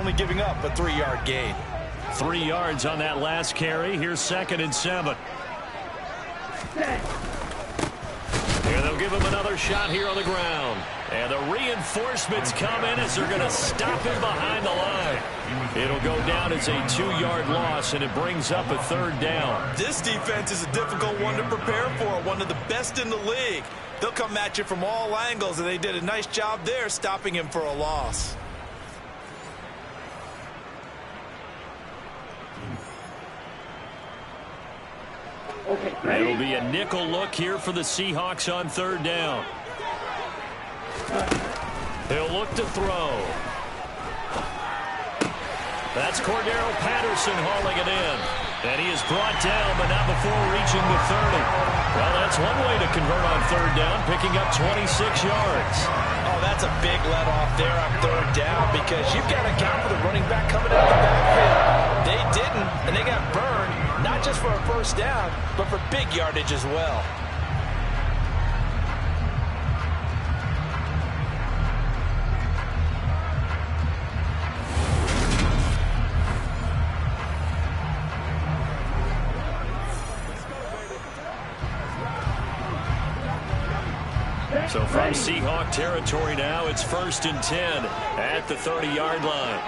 only giving up a 3-yard gain. 3 yards on that last carry. Here's 2nd and 7. And they'll give him another shot here on the ground. And the reinforcements come in as they're going to stop him behind the line. It'll go down as a 2-yard loss, and it brings up a 3rd down. This defense is a difficult one to prepare for, one of the best in the league. They'll come at you from all angles, and they did a nice job there stopping him for a loss. It'll be a nickel look here for the Seahawks on 3rd down. He'll look to throw. That's Cordero Patterson hauling it in. And he is brought down, but not before reaching the 30. Well, that's one way to convert on 3rd down, picking up 26 yards. Oh, that's a big let off there on 3rd down because you've got to account for the running back coming out of the backfield. They didn't, and they got burned, not just for a 1st down, but for big yardage as well. So from Seahawk territory now, it's 1st and 10 at the 30-yard line.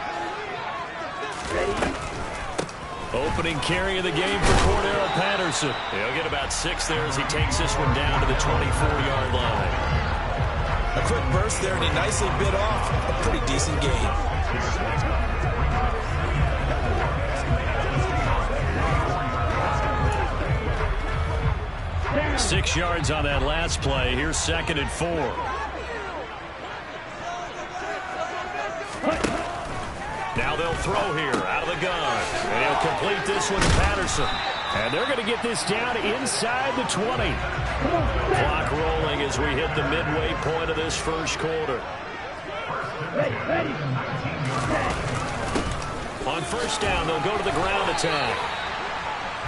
Opening carry of the game for Cordero Patterson. He'll get about 6 there as he takes this one down to the 24-yard line. A quick burst there, and he nicely bit off a pretty decent gain. 6 yards on that last play. Here's 2nd and 4. Now they'll throw here out of the gun. And he'll complete this one to Patterson. And they're going to get this down inside the 20. Clock rolling as we hit the midway point of this 1st quarter. On 1st down, they'll go to the ground attack.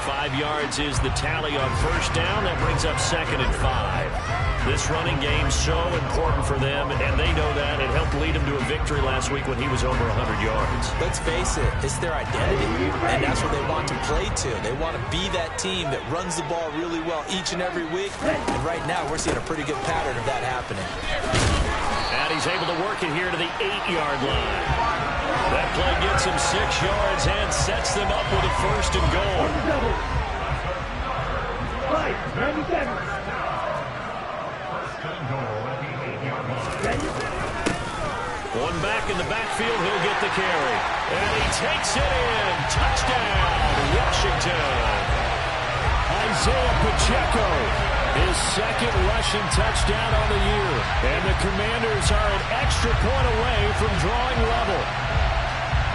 5 yards is the tally on 1st down. That brings up 2nd and 5. This running game so important for them, and they know that. It helped lead them to a victory last week when he was over 100 yards. Let's face it, it's their identity, and that's what they want to play to. They want to be that team that runs the ball really well each and every week, and right now we're seeing a pretty good pattern of that happening. And he's able to work it here to the 8-yard line. That play gets him 6 yards and sets them up with a 1st and goal. One back in the backfield, he'll get the carry. And he takes it in. Touchdown, Washington. Isaiah Pacheco, his 2nd rushing touchdown on the year. And the Commanders are an extra point away from drawing level.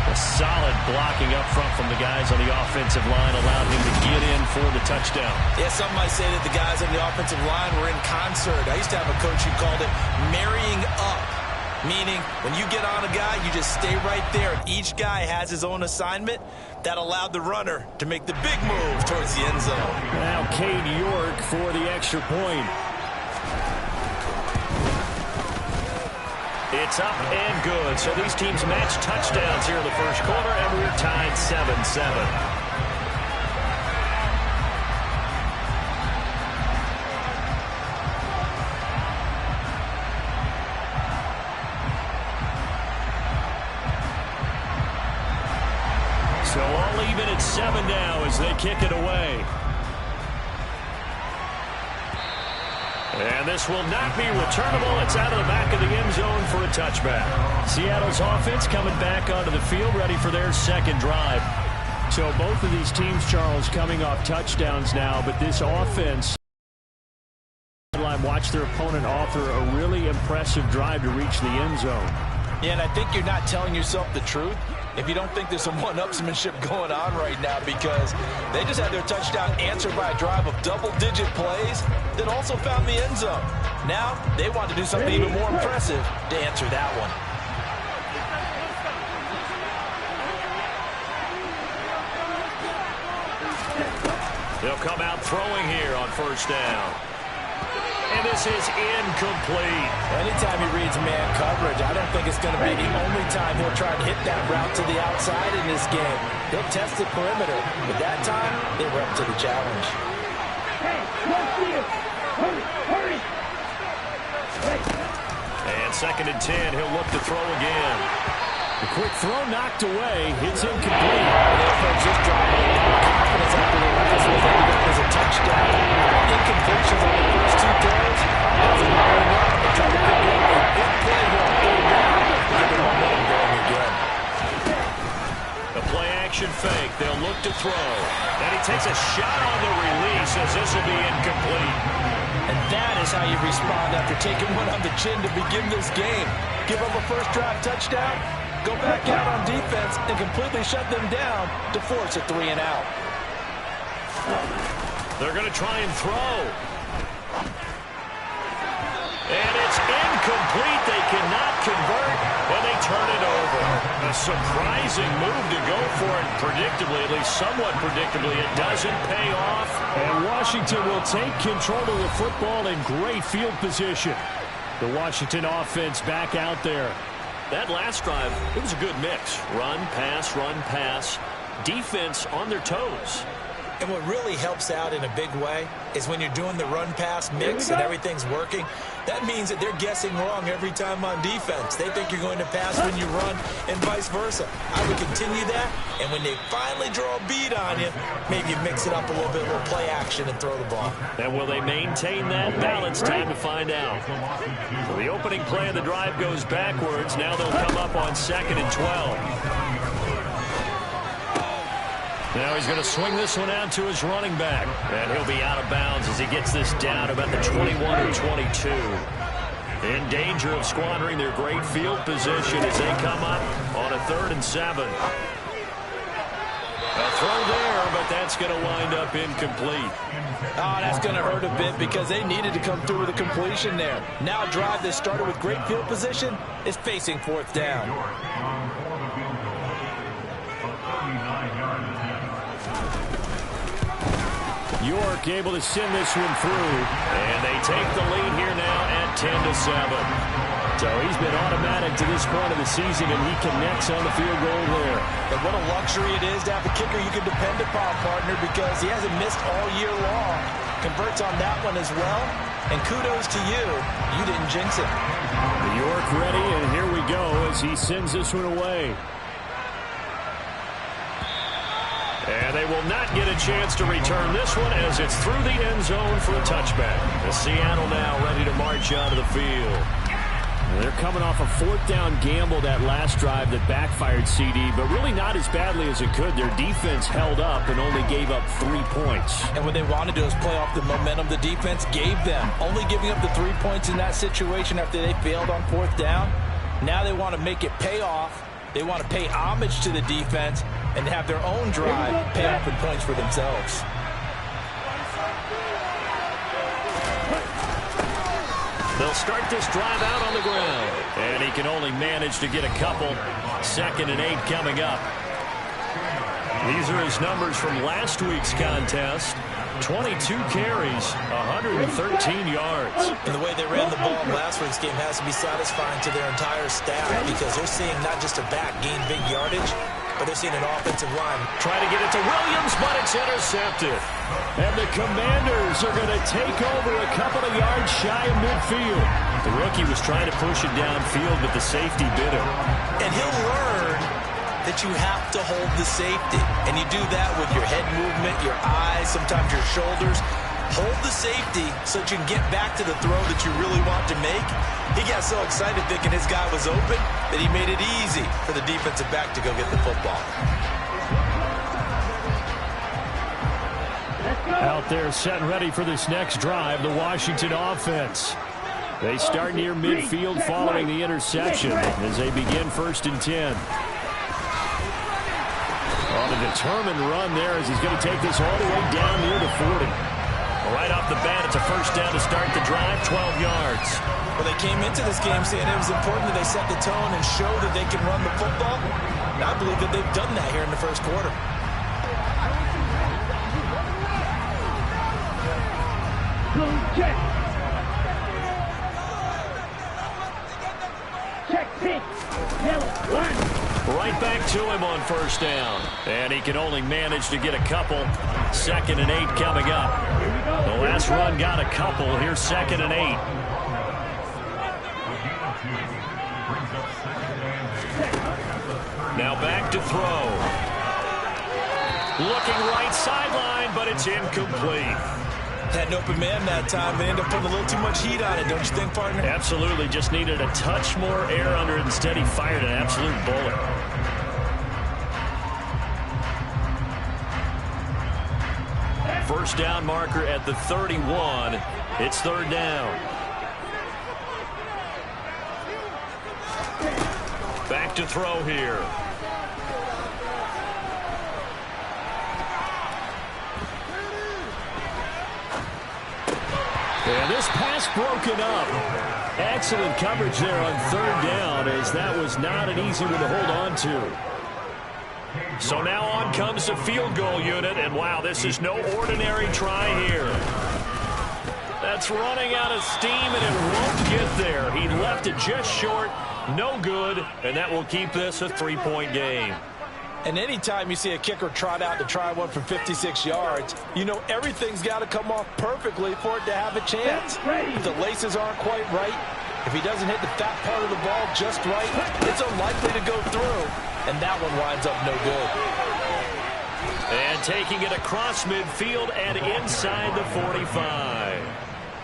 A solid blocking up front from the guys on the offensive line allowed him to get in for the touchdown. Yeah, some might say that the guys on the offensive line were in concert. I used to have a coach who called it marrying up, meaning when you get on a guy, you just stay right there. Each guy has his own assignment. That allowed the runner to make the big move towards the end zone. Now Cade York for the extra point. It's up and good. So these teams match touchdowns here in the 1st quarter, and we're tied 7-7. So all even at 7 now as they kick it away. And this will not be returnable. It's out of the back of the end zone for a touchback. Seattle's offense coming back onto the field, ready for their 2nd drive. So both of these teams, Charles, coming off touchdowns now, but this offense watch their opponent author a really impressive drive to reach the end zone. Yeah, and I think you're not telling yourself the truth if you don't think there's some one-upsmanship going on right now, because they just had their touchdown answered by a drive of double-digit plays that also found the end zone. Now they want to do something even more impressive to answer that one. They'll come out throwing here on 1st down. and this is incomplete. Anytime he reads man coverage, I don't think it's going to be the only time he'll try and hit that route to the outside in this game. He'll test the perimeter, but that time, they were up to the challenge. And 2nd and 10, he'll look to throw again. The quick throw knocked away. It's incomplete. The offense just dropped a lot of confidence after the last one. They got as a touchdown. Incompletions on the first 2 throws. As they bring up and try to pick up a big play here on 3rd down. Get the momentum going again. The play-action fake. They'll look to throw. And he takes a shot on the release as this will be incomplete. And that is how you respond after taking one on the chin to begin this game. Give up a first drive touchdown, go back out on defense, and completely shut them down to force a 3 and out. They're going to try and throw. And it's incomplete. They cannot convert, and they turn it over. A surprising move to go for it. Predictably, at least somewhat predictably, it doesn't pay off. And Washington will take control of the football in great field position. The Washington offense back out there. That last drive, it was a good mix. Run, pass, defense on their toes. And what really helps out in a big way is when you're doing the run-pass mix and everything's working, that means that they're guessing wrong every time on defense. They think you're going to pass when you run and vice versa. I would continue that, and when they finally draw a bead on you, maybe you mix it up a little bit, a little play action and throw the ball. And will they maintain that balance? Time to find out. So the opening play of the drive goes backwards. Now they'll come up on 2nd and 12. Now he's going to swing this one out to his running back. And he'll be out of bounds as he gets this down about the 21 or 22. In danger of squandering their great field position as they come up on a 3rd and 7. A throw there, but that's going to wind up incomplete. Oh, that's going to hurt a bit because they needed to come through with a completion there. Now a drive that started with great field position is facing 4th down. York able to send this one through. And they take the lead here now at 10-7. So he's been automatic to this point of the season, and he connects on the field goal there. And what a luxury it is to have a kicker you can depend upon, partner, because he hasn't missed all year long. Converts on that one as well. And kudos to you. You didn't jinx it. York ready, and here we go as he sends this one away. And they will not get a chance to return this one as it's through the end zone for a touchback. The Seattle now ready to march out of the field. They're coming off a 4th down gamble that last drive that backfired CD, but really not as badly as it could. Their defense held up and only gave up 3 points. And what they want to do is play off the momentum the defense gave them. Only giving up the 3 points in that situation after they failed on 4th down. Now they want to make it pay off. They want to pay homage to the defense and have their own drive pay off in points for themselves. They'll start this drive out on the ground. And he can only manage to get a couple. 2nd and 8 coming up. These are his numbers from last week's contest. 22 carries, 113 yards. And the way they ran the ball in last week's game has to be satisfying to their entire staff because they're seeing not just a back gain big yardage, but they're seeing an offensive line. Trying to get it to Williams, but it's intercepted. And the Commanders are going to take over a couple of yards shy of midfield. The rookie was trying to push it downfield, but the safety bit him. And he'll learn that you have to hold the safety. And you do that with your head movement, your eyes, sometimes your shoulders. Hold the safety so that you can get back to the throw that you really want to make. He got so excited thinking his guy was open that he made it easy for the defensive back to go get the football. Out there set and ready for this next drive, the Washington offense. They start near midfield following the interception as they begin 1st and 10. On a determined run there as he's going to take this all the way down near the 40. Right off the bat, it's a first down to start the drive, 12 yards. Well, they came into this game saying it was important that they set the tone and show that they can run the football. And I believe that they've done that here in the first quarter. Right back to him on first down. And he can only manage to get a couple. 2nd and 8 coming up. The last run got a couple. Here's 2nd and 8. Now back to throw. Looking right sideline, but it's incomplete. Had an open man that time, but ended up putting a little too much heat on it, don't you think, partner? Absolutely. Just needed a touch more air under it. Instead, he fired an absolute bullet. First down marker at the 31. It's 3rd down. Back to throw here. And this pass broken up. Excellent coverage there on 3rd down, as that was not an easy one to hold on to. So now on comes the field goal unit, and wow, this is no ordinary try here. That's running out of steam, and it won't get there. He left it just short, no good, and that will keep this a 3-point game. And anytime you see a kicker trot out to try one from 56 yards, you know everything's got to come off perfectly for it to have a chance. If the laces aren't quite right, if he doesn't hit the fat part of the ball just right, it's unlikely to go through. And that one winds up no good. And taking it across midfield and inside the 45.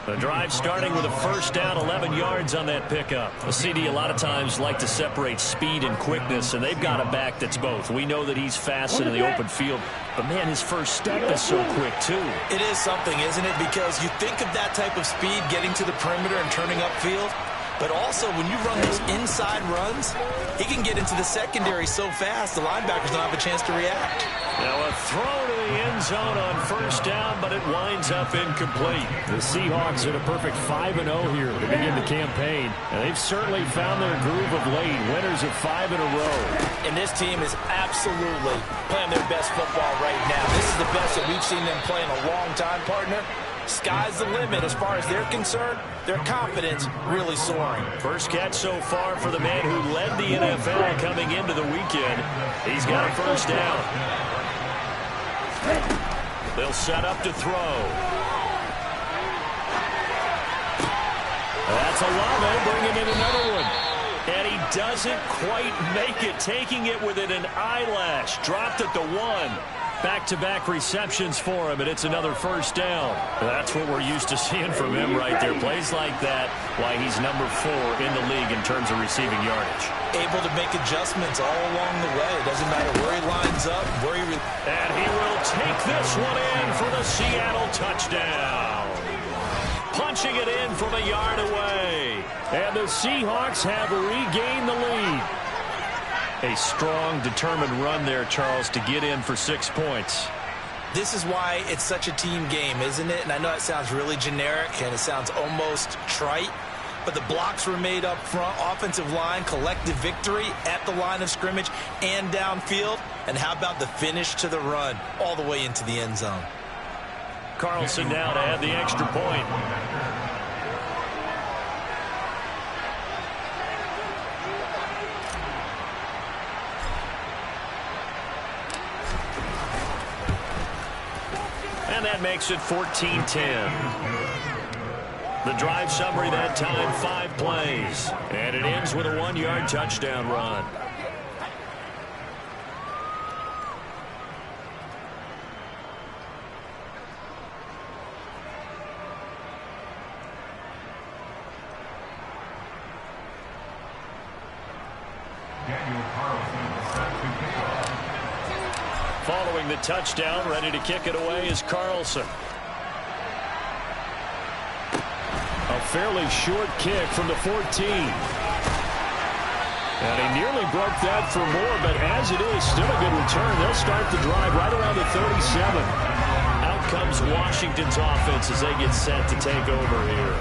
The drive starting with a first down, 11 yards on that pickup. A CD a lot of times like to separate speed and quickness, and they've got a back that's both. We know that he's fast in the open field, but man, his first step is so quick too. It is something, isn't it? Because you think of that type of speed getting to the perimeter and turning upfield, but also when you run those inside runs, he can get into the secondary so fast the linebackers don't have a chance to react. Now a throw to the end zone on first down, but it winds up incomplete. The Seahawks in a perfect 5-0 here to begin the campaign. And they've certainly found their groove of late. Winners of 5 in a row. And this team is absolutely playing their best football right now. This is the best that we've seen them play in a long time, partner. Sky's the limit as far as they're concerned. Their confidence really soaring. First catch so far for the man who led the NFL coming into the weekend. He's got a first down. They'll set up to throw. That's Olave bringing in another one. And he doesn't quite make it, taking it within an eyelash. Dropped at the 1. Back-to-back receptions for him, and it's another first down. That's what we're used to seeing from him right there. Plays like that, why he's number 4 in the league in terms of receiving yardage. Able to make adjustments all along the way. Doesn't matter where he lines up, where he... And he will take this one in for the Seattle touchdown. Punching it in from a yard away. And the Seahawks have regained the lead. A strong, determined run there, Charles, to get in for 6 points. This is why it's such a team game, isn't it? And I know it sounds really generic and it sounds almost trite, but the blocks were made up front, offensive line, collective victory at the line of scrimmage and downfield. And how about the finish to the run all the way into the end zone? Carlson now to add the extra point. And that makes it 14-10. The drive summary that time, 5 plays. And it ends with a 1-yard touchdown run. Following the touchdown, ready to kick it away is Carlson. A fairly short kick from the 14. And he nearly broke that for more, but as it is, still a good return. They'll start the drive right around the 37. Out comes Washington's offense as they get set to take over here.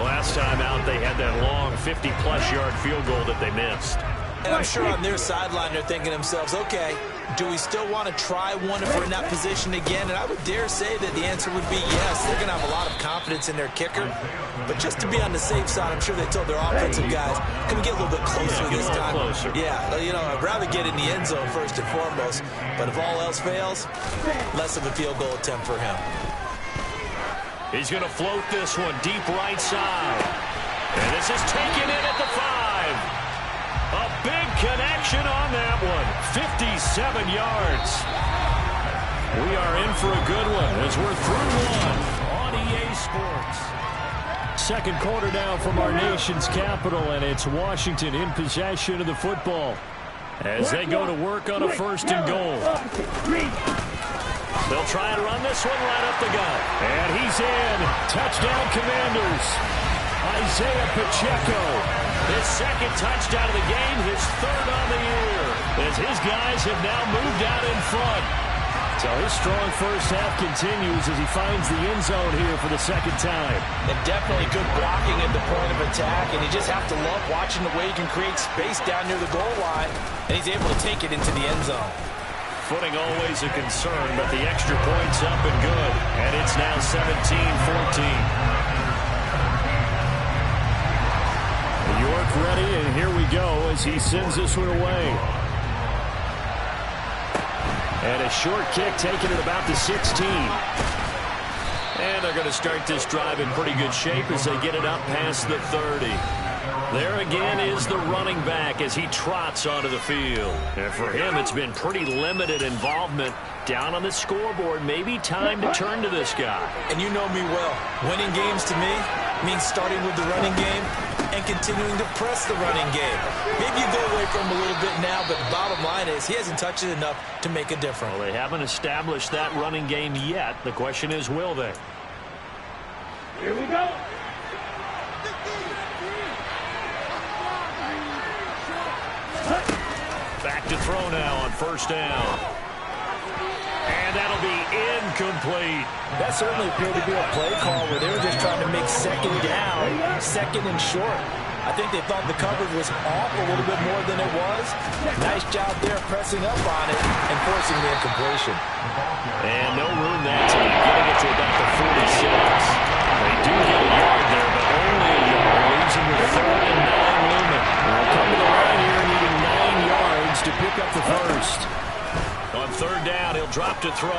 Last time out, they had that long 50-plus yard field goal that they missed. And I'm sure on their sideline they're thinking to themselves, okay, do we still want to try one if we're in that position again? And I would dare say that the answer would be yes. They're going to have a lot of confidence in their kicker. But just to be on the safe side, I'm sure they told their offensive guys, can we get a little bit closer this time? Closer. Yeah, you know, I'd rather get in the end zone first and foremost. But if all else fails, less of a field goal attempt for him. He's going to float this one deep right side. And this is taken in at the 5. A big connection on that one. 57 yards. We are in for a good one as we're through one on EA Sports. Second quarter now from our nation's capital, and it's Washington in possession of the football as they go to work on a 1st and goal. They'll try and run this one right up the gut. And he's in. Touchdown, Commanders. Isaiah Pacheco. His second touchdown of the game, his 3rd on the year, as his guys have now moved out in front. So his strong first half continues as he finds the end zone here for the 2nd time. And definitely good blocking at the point of attack, and you just have to love watching the way he can create space down near the goal line, and he's able to take it into the end zone. Footing always a concern, but the extra point's up and good, and it's now 17-14. York ready, and here we go as he sends this one away. And a short kick taken at about the 16. And they're going to start this drive in pretty good shape as they get it up past the 30. There again is the running back as he trots onto the field. And for him, it's been pretty limited involvement down on the scoreboard. Maybe time to turn to this guy. And you know me well. Winning games to me means starting with the running game and continuing to press the running game. Maybe you go away from him a little bit now, but bottom line is he hasn't touched it enough to make a difference. Well, they haven't established that running game yet. The question is, will they? Here we go. Back to throw now on 1st down. And that'll be incomplete. That certainly appeared to be a play call where they were just trying to make 2nd down, 2nd and short. I think they thought the coverage was off a little bit more than it was. Nice job there pressing up on it and forcing the incompletion. And no room that time, getting it to about the 46. They do get a yard there, but only a yard, leaves them with 3rd and 9 looming. They'll come to the line here needing 9 yards to pick up the 1st. On 3rd down, he'll drop to throw.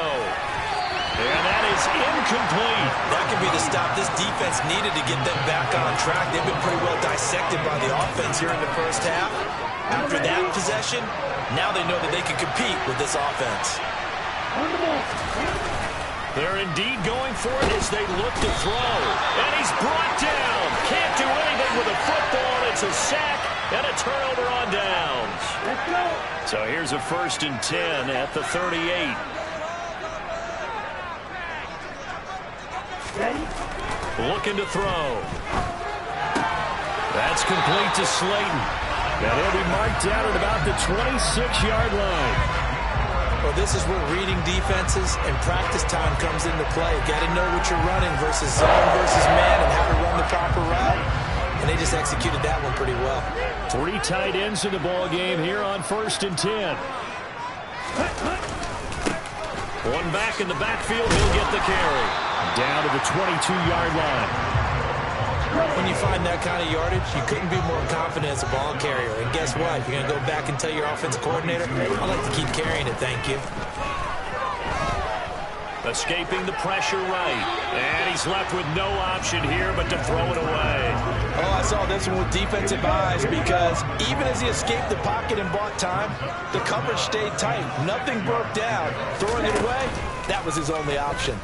And that is incomplete. That could be the stop this defense needed to get them back on track. They've been pretty well dissected by the offense here in the first half. After that possession, now they know that they can compete with this offense. They're indeed going for it as they look to throw. And he's brought down. Can't do anything with a football. It's a sack and a turnover on downs. Let's go. So here's a 1st and 10 at the 38. Ready? Looking to throw. That's complete to Slayton. And he'll be marked down at about the 26-yard line. Well, this is where reading defenses and practice time comes into play. Got to know what you're running versus zone versus man and how to run the proper route. And they just executed that one pretty well. 3 tight ends in the ball game here on 1st and 10. One back in the backfield. He'll get the carry. Down to the 22-yard line. When you find that kind of yardage, you couldn't be more confident as a ball carrier. And guess what? You're going to go back and tell your offensive coordinator, I'd like to keep carrying it, thank you. Escaping the pressure right. And he's left with no option here but to throw it away. Oh, I saw this one with defensive eyes because even as he escaped the pocket and bought time, the coverage stayed tight. Nothing broke down. Throwing it away, that was his only option.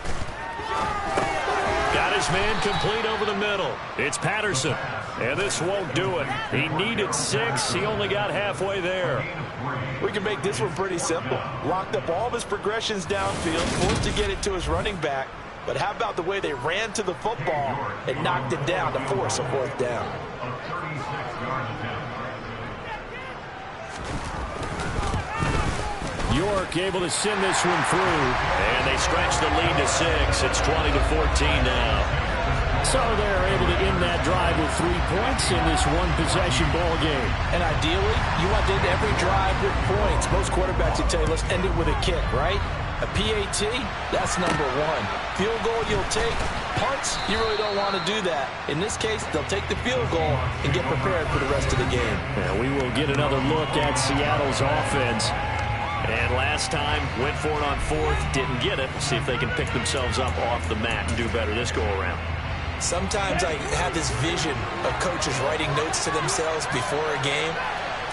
Got his man complete over the middle. It's Patterson. And this won't do it. He needed 6. He only got halfway there. We can make this one pretty simple. Locked up all of his progressions downfield, forced to get it to his running back. But how about the way they ran to the football and knocked it down to force a 4th down? York able to send this one through. And they stretch the lead to 6. It's 20-14 now. So they're able to end that drive with 3 points in this one-possession ball game. And ideally, you want to end every drive with points. Most quarterbacks would tell you, let's end it with a kick, right? A PAT, that's number one. Field goal you'll take. Punts, you really don't want to do that. In this case, they'll take the field goal and get prepared for the rest of the game. Yeah, we will get another look at Seattle's offense. And last time, went for it on 4th, didn't get it. See if they can pick themselves up off the mat and do better this go-around. Sometimes I have this vision of coaches writing notes to themselves before a game.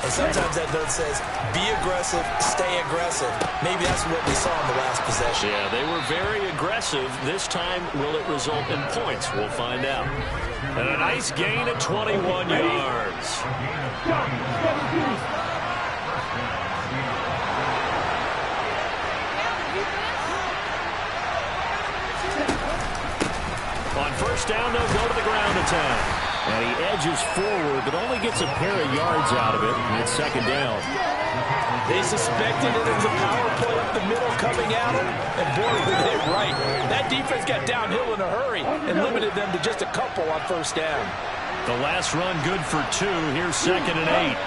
And sometimes that note says, be aggressive, stay aggressive. Maybe that's what we saw in the last possession. Yeah, they were very aggressive. This time, will it result in points? We'll find out. And a nice gain of 21 yards. On first down, they'll go to the ground attack. And he edges forward, but only gets a pair of yards out of it. And it's second down. They suspected it was a power play up the middle coming at them. And boy, were they right. That defense got downhill in a hurry and limited them to just a couple on first down. The last run good for 2. Here's 2nd and 8.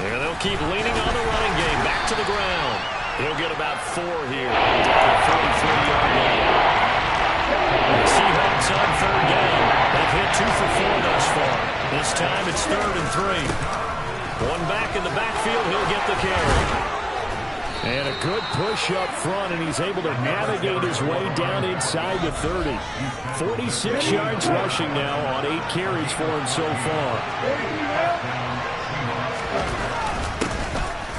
And they'll keep leaning on the running game. Back to the ground. He'll get about 4 here. 43-yard line. The Seahawks on third down. They've hit 2 for 4 thus far. This time it's 3rd and 3. One back in the backfield. He'll get the carry. And a good push up front, and he's able to navigate his way down inside the 30. 46 yards rushing now on 8 carries for him so far.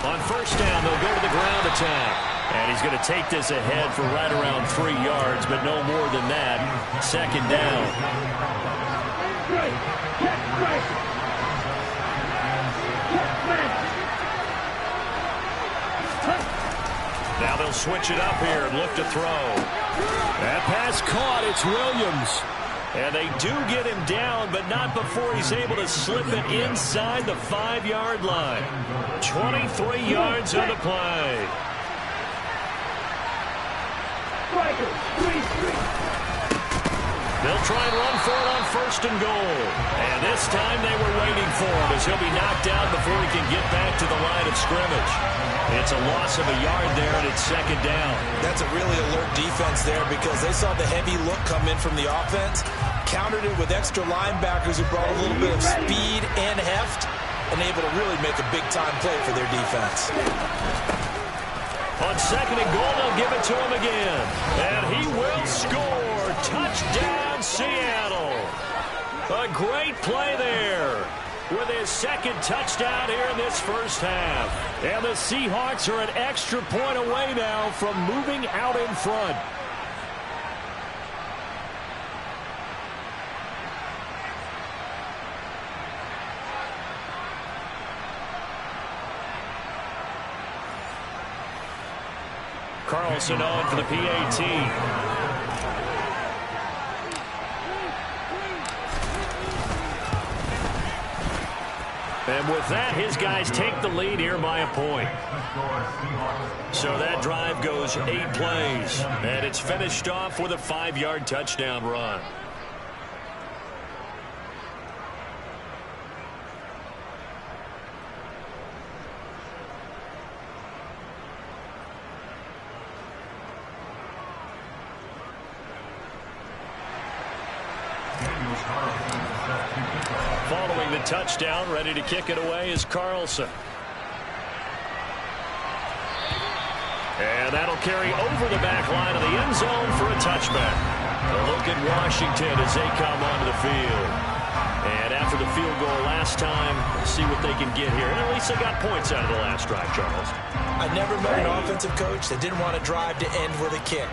On first down, they'll go to the ground attack. And he's going to take this ahead for right around 3 yards, but no more than that. Second down. Now they'll switch it up here and look to throw. That pass caught. It's Williams. And they do get him down, but not before he's able to slip it inside the 5-yard line. 23 yards on the play. They'll try and run for it on first and goal. And this time they were waiting for him as he'll be knocked down before he can get back to the line of scrimmage. It's a loss of a yard there, and it's second down. That's a really alert defense there because they saw the heavy look come in from the offense, countered it with extra linebackers who brought a little bit of speed and heft, and able to really make a big-time play for their defense. On second and goal, they'll give it to him again. And he will score. Touchdown, Seattle. A great play there with his second touchdown here in this first half. And the Seahawks are an extra point away now from moving out in front. Carlson on for the PAT. And with that, his guys take the lead here by a point. So that drive goes 8 plays. And it's finished off with a 5-yard touchdown run. Following the touchdown, ready to kick it away is Carlson. And that'll carry over the back line of the end zone for a touchback. A look at Washington as they come onto the field. And after the field goal last time, see what they can get here. And at least they got points out of the last drive, Charles. I never met an offensive coach that didn't want to drive to end with a kick.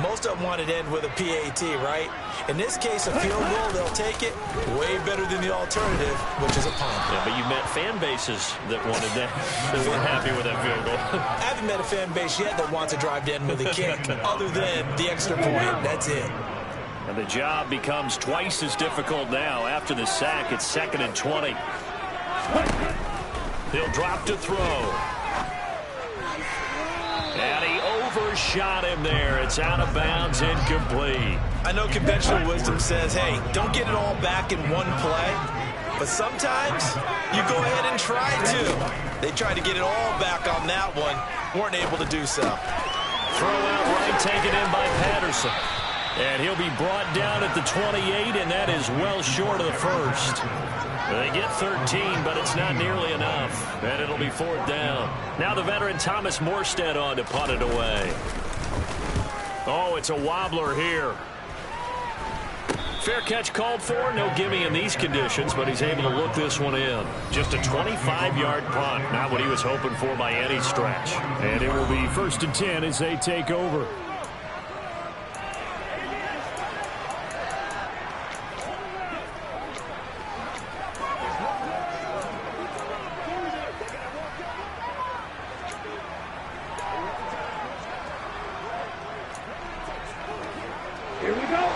Most of them wanted to end with a PAT, right? In this case, a field goal, they'll take it. Way better than the alternative, which is a punt. Yeah, but you met fan bases that wanted that, that weren't happy with that field goal. I haven't met a fan base yet that wants to drive to end with a kick, other than the extra point. That's it. And the job becomes twice as difficult now. After the sack, it's 2nd and 20. He'll drop to throw. And he overshot him there. It's out of bounds, incomplete. I know conventional wisdom says, hey, don't get it all back in one play. But sometimes you go ahead and try to. They tried to get it all back on that one. Weren't able to do so. Throw out right, taken in by Patterson. And he'll be brought down at the 28, and that is well short of the first. They get 13, but it's not nearly enough. And it'll be 4th down. Now the veteran Thomas Morstead on to punt it away. Oh, it's a wobbler here. Fair catch called for. No gimme in these conditions, but he's able to look this one in. Just a 25-yard punt. Not what he was hoping for by any stretch. And it will be 1st and 10 as they take over.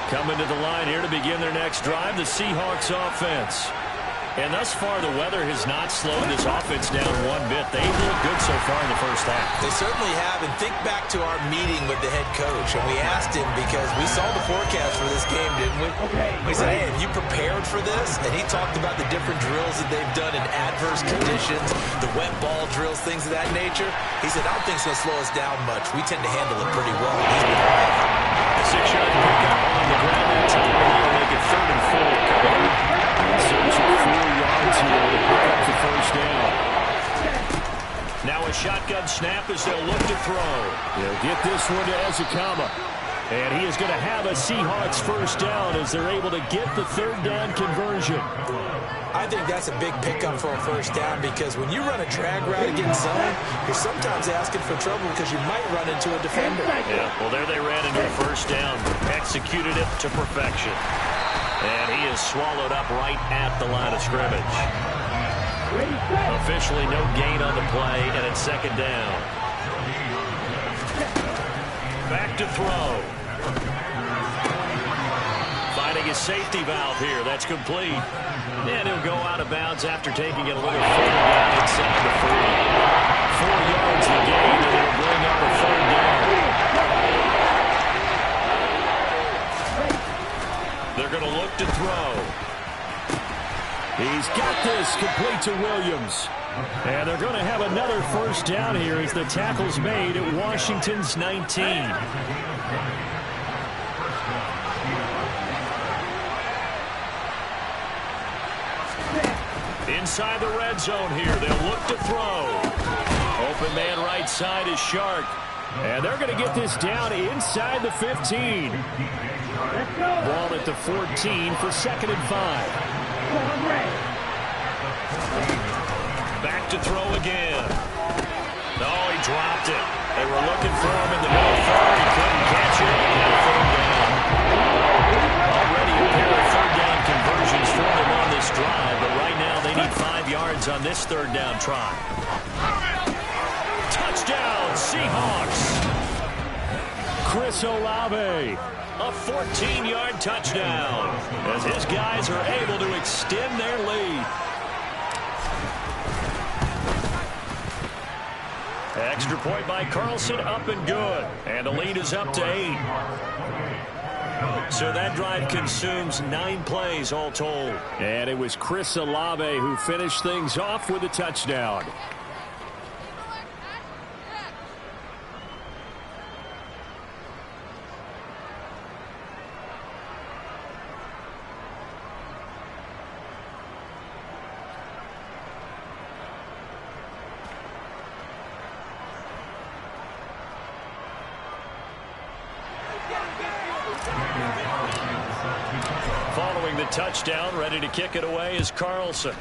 Coming to the line here to begin their next drive, the Seahawks offense. And thus far, the weather has not slowed this offense down one bit. They've looked good so far in the first half. They certainly have. And think back to our meeting with the head coach. And we asked him because we saw the forecast for this game, didn't we? We said, hey, have you prepared for this? And he talked about the different drills that they've done in adverse conditions, the wet ball drills, things of that nature. He said, I don't think it's going to slow us down much. We tend to handle it pretty well. He's been right. A 6-yard pickup on the ground that time. He'll make it 3rd and 4. Search for 4 yards here to pick up the first down. Now a shotgun snap as they'll look to throw. They'll get this one to Ezekama. And he is going to have a Seahawks first down as they're able to get the 3rd down conversion. I think that's a big pickup for a first down because when you run a drag route against zone, you're sometimes asking for trouble because you might run into a defender. Yeah, well, there they ran into a first down. Executed it to perfection. And he is swallowed up right at the line of scrimmage. Officially no gain on the play, and it's 2nd down. Back to throw. Finding his safety valve here. That's complete. And he'll go out of bounds after taking it a little further down inside the 40. 4 yards the gain, and it'll bring up a 3rd down. They're going to look to throw. He's got this complete to Williams. And they're going to have another first down here as the tackle's made at Washington's 19. Inside the red zone here, they'll look to throw. Open man right side is Shark. And they're going to get this down inside the 15. Ball at the 14 for 2nd and 5. Back to throw again. No, he dropped it. They were looking for him in the middle third. He couldn't catch it. And a 3rd down. Already a pair of 3rd down conversions for them on this drive, but right now they need 5 yards on this 3rd down try. Touchdown, Seahawks. Chris Olave. A 14-yard touchdown as his guys are able to extend their lead. Extra point by Carlson, up and good. And the lead is up to 8. So that drive consumes 9 plays all told. And it was Chris Olave who finished things off with a touchdown. Following the touchdown, ready to kick it away is Carlson.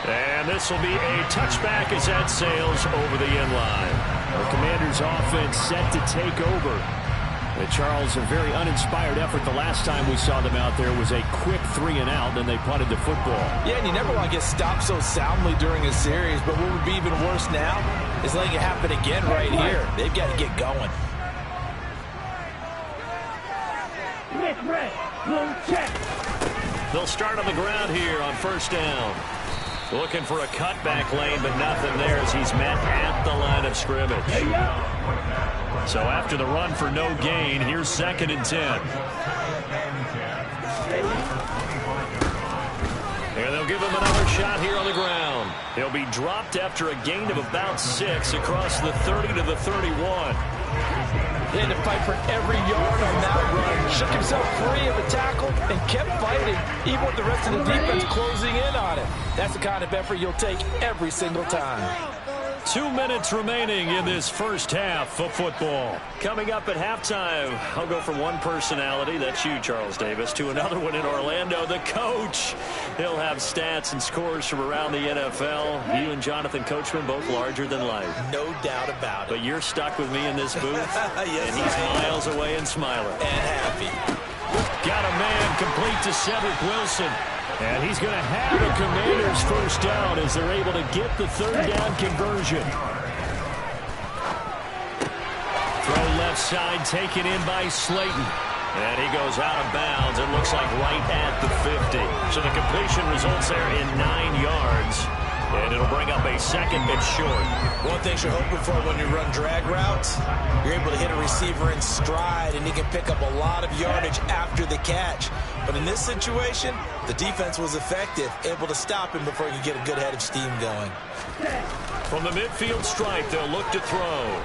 And this will be a touchback as that sails over the end line. The Commanders' offense set to take over. Charles, a very uninspired effort. The last time we saw them out there was a quick 3-and-out, then they punted the football. Yeah, and you never want to get stopped so soundly during a series, but what would be even worse now is letting it happen again right here. They've got to get going. They'll start on the ground here on 1st down. Looking for a cutback lane, but nothing there as he's met at the line of scrimmage. So after the run for no gain, here's 2nd and 10. And they'll give him another shot here on the ground. He'll be dropped after a gain of about 6 across the 30 to the 31. He had to fight for every yard on that run. Shook himself free of a tackle and kept fighting, even with the rest of the defense closing in on it. That's the kind of effort you'll take every single time. 2 minutes remaining in this first half of football. Coming up at halftime, I'll go from one personality, that's you, Charles Davis, to another one in Orlando, the coach. He'll have stats and scores from around the NFL. You and Jonathan Coachman, both larger than life. No doubt about it. But you're stuck with me in this booth, yes, and he's miles away and smiling. And happy. Got a man complete to Cedric Wilson. And he's going to have the Commanders first down as they're able to get the 3rd down conversion. Throw left side, taken in by Slayton. And he goes out of bounds. It looks like right at the 50. So the completion results there in 9 yards. And it'll bring up a 2nd and short. One thing you're hoping for when you run drag routes, you're able to hit a receiver in stride, and he can pick up a lot of yardage after the catch. But in this situation, the defense was effective, able to stop him before he could get a good head of steam going. From the midfield stripe, they'll look to throw.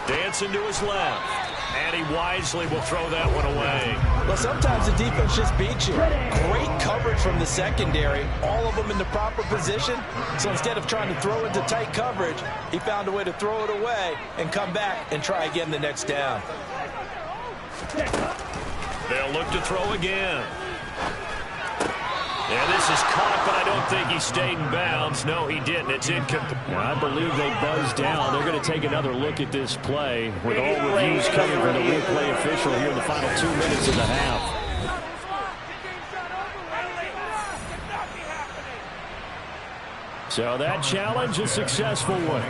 Dancing to his left. And he wisely will throw that one away. Well, sometimes the defense just beats you. Great coverage from the secondary, all of them in the proper position. So instead of trying to throw into tight coverage, he found a way to throw it away and come back and try again the next down. They'll look to throw again. And this is caught, but I don't think he stayed in bounds. No, he didn't. It's incomplete. I believe they buzzed down. They're going to take another look at this play with all reviews coming from the replay official here in the final 2 minutes of the half. So that challenge, a successful one.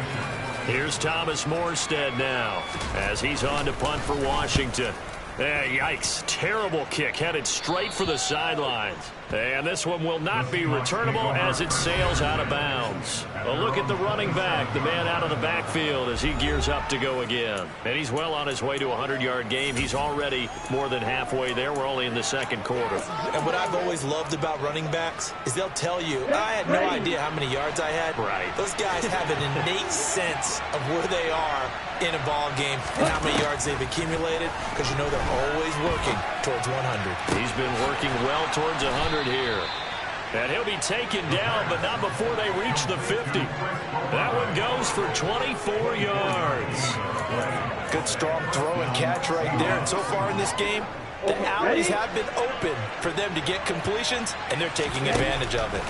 Here's Thomas Morstead now as he's on to punt for Washington. Yikes, terrible kick headed straight for the sidelines. And this one will not be returnable as it sails out of bounds. A look at the running back, the man out of the backfield as he gears up to go again. And he's well on his way to a 100-yard game. He's already more than halfway there. We're only in the 2nd quarter. And what I've always loved about running backs is they'll tell you, I had no idea how many yards I had. Right. Those guys have an innate sense of where they are in a ball game and how many yards they've accumulated, because you know they're always working towards 100. He's been working well towards 100 here. And he'll be taken down, but not before they reach the 50. That one goes for 24 yards. Good strong throw and catch right there. And so far in this game, the alleys have been open for them to get completions, and they're taking advantage of it.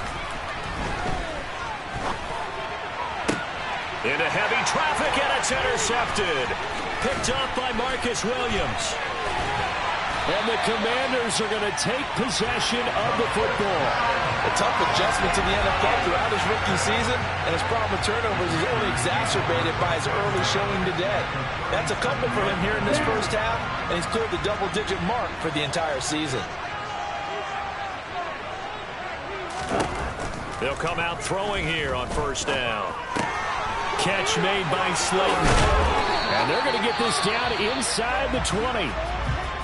Into heavy traffic, and it's intercepted. Picked up by Marcus Williams. And the Commanders are going to take possession of the football. A tough adjustment to the NFL throughout his rookie season, and his problem with turnovers is only exacerbated by his early showing today. That's a couple for him here in this first half, and he's cleared the double-digit mark for the entire season. They'll come out throwing here on first down. Catch made by Slayton. And they're going to get this down inside the 20.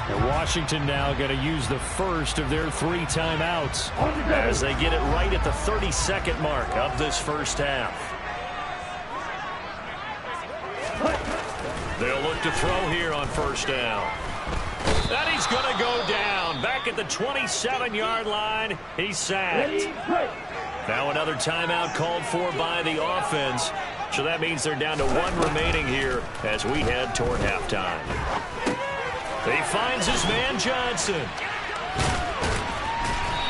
And Washington now going to use the first of their 3 timeouts as they get it right at the 32nd mark of this first half. They'll look to throw here on first down. And he's going to go down. Back at the 27-yard line, he's sacked. Now another timeout called for by the offense. So that means they're down to 1 remaining here as we head toward halftime. He finds his man Johnson.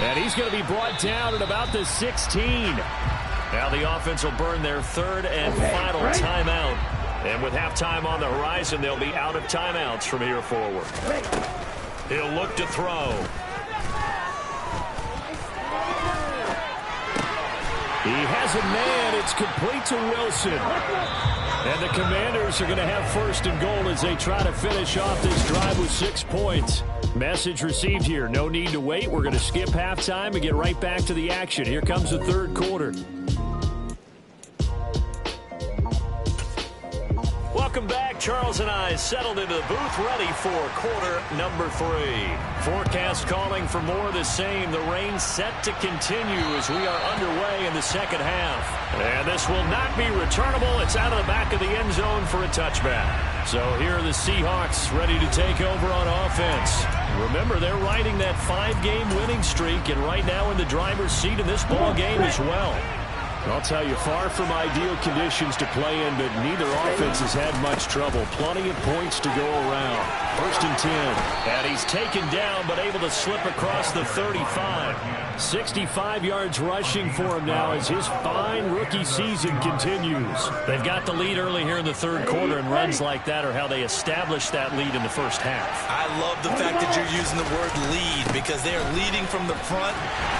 And he's going to be brought down at about the 16. Now the offense will burn their 3rd and final timeout. And with halftime on the horizon, they'll be out of timeouts from here forward. He'll look to throw. He has a man. It's complete to Wilson. And the Commanders are going to have 1st and goal as they try to finish off this drive with 6 points. Message received here. No need to wait. We're going to skip halftime and get right back to the action. Here comes the third quarter. Welcome back. Charles and I settled into the booth ready for quarter number 3. Forecast calling for more of the same. The rain set to continue as we are underway in the second half. And this will not be returnable. It's out of the back of the end zone for a touchback. So here are the Seahawks ready to take over on offense. Remember, they're riding that 5-game winning streak, and right now in the driver's seat in this ball game as well. I'll tell you, far from ideal conditions to play in, but neither offense has had much trouble. Plenty of points to go around. 1st and 10. And he's taken down, but able to slip across the 35. 65 yards rushing for him now as his fine rookie season continues. They've got the lead early here in the third quarter, and runs like that are how they establish that lead in the first half. I love the fact that you're using the word lead, because they are leading from the front,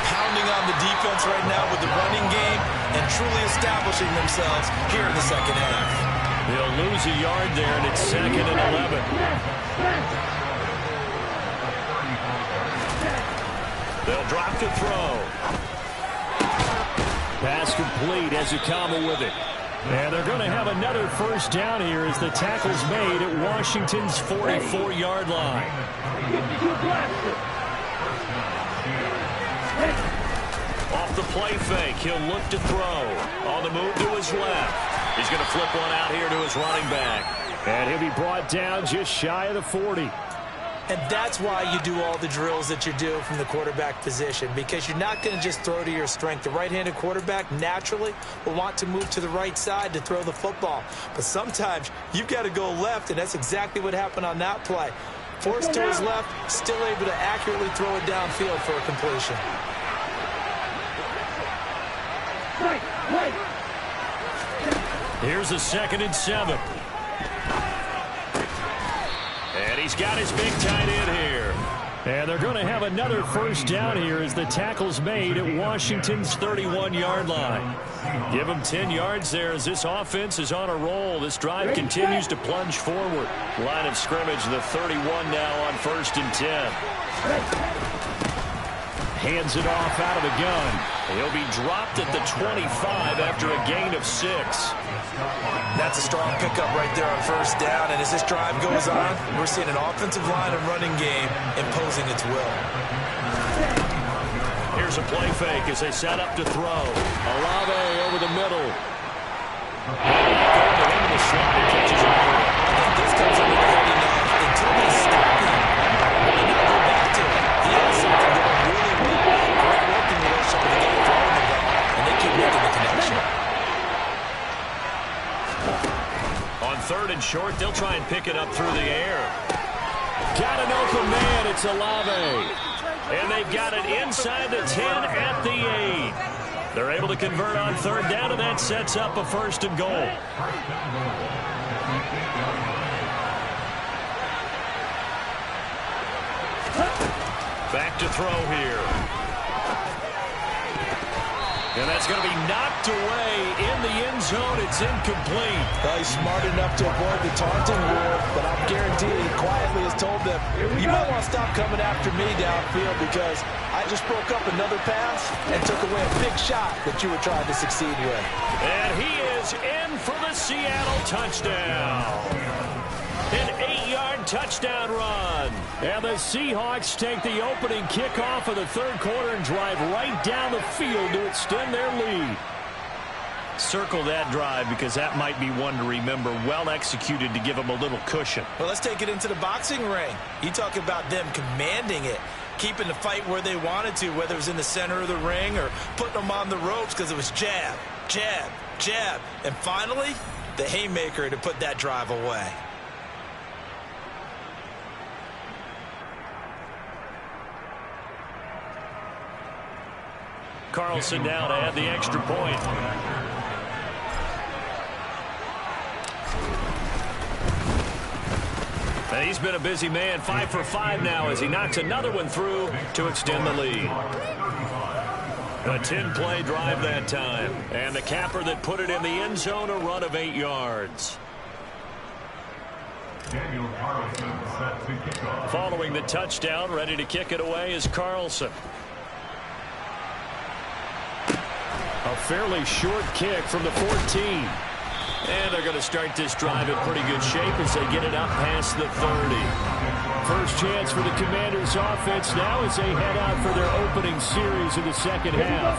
pounding on the defense right now with the running game, and truly establishing themselves here in the second half. They'll lose a yard there, and it's 2nd and 11. They'll drop to throw. Pass complete as Akama with it. And they're going to have another first down here as the tackle's made at Washington's 44-yard line. Off the play fake, he'll look to throw. On the move to his left. He's going to flip one out here to his running back. And he'll be brought down just shy of the 40. And that's why you do all the drills that you do from the quarterback position, because you're not going to just throw to your strength. The right-handed quarterback naturally will want to move to the right side to throw the football. But sometimes you've got to go left, and that's exactly what happened on that play. Forced to his left, still able to accurately throw it downfield for a completion. Here's a 2nd and 7. And he's got his big tight end here. And they're going to have another first down here as the tackle's made at Washington's 31-yard line. Give him 10 yards there as this offense is on a roll. This drive continues to plunge forward. Line of scrimmage, the 31 now on 1st and 10. Hands it off out of the gun. He'll be dropped at the 25 after a gain of 6. That's a strong pickup right there on first down. And as this drive goes on, we're seeing an offensive line and running game imposing its will. Here's a play fake as they set up to throw. Olave over the middle. Going to him in the slot. He catches it. I think this comes under the heading of until they stop him. And now go back to it. He has something going really well. Great working relationship with the guy throwing the ball, and they keep making the connection. On 3rd and short, they'll try and pick it up through the air. Got an open man. It's Olave. And they've got it inside the 10 at the 8. They're able to convert on 3rd down, and that sets up a 1st and goal. Back to throw here. And that's going to be knocked away in the end zone. It's incomplete. Well, he's smart enough to avoid the taunting rule, but I'm guaranteed he quietly has told them, you might want to stop coming after me downfield because I just broke up another pass and took away a big shot that you were trying to succeed with. And he is in for the Seattle touchdown. An 8-yard touchdown run. And the Seahawks take the opening kickoff of the third quarter and drive right down the field to extend their lead. Circle that drive because that might be one to remember. Well executed to give them a little cushion. Well, let's take it into the boxing ring. You talk about them commanding it, keeping the fight where they wanted to, whether it was in the center of the ring or putting them on the ropes because it was jab, jab, jab. And finally, the haymaker to put that drive away. Carlson now to add the extra point. And he's been a busy man, 5 for 5 now as he knocks another one through to extend the lead. A 10-play drive that time. And the capper that put it in the end zone, a run of 8 yards. Following the touchdown, ready to kick it away is Carlson. A fairly short kick from the 14. And they're going to start this drive in pretty good shape as they get it up past the 30. First chance for the Commanders offense now as they head out for their opening series of the second half.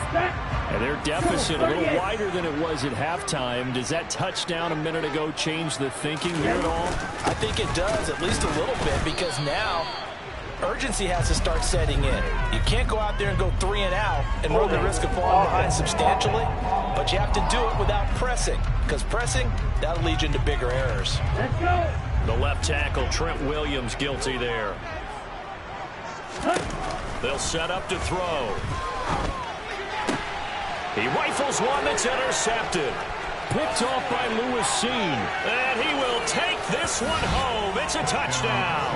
And their deficit a little wider than it was at halftime. Does that touchdown a minute ago change the thinking here at all? I think it does, at least a little bit, because now urgency has to start setting in. You can't go out there and go 3 and out and run the risk of falling behind substantially, but you have to do it without pressing, because pressing, that'll lead you into bigger errors. Let's go. The left tackle, Trent Williams, guilty there. They'll set up to throw. He rifles one that's intercepted. Picked off by Lewis Seen. And he will take this one home. It's a touchdown.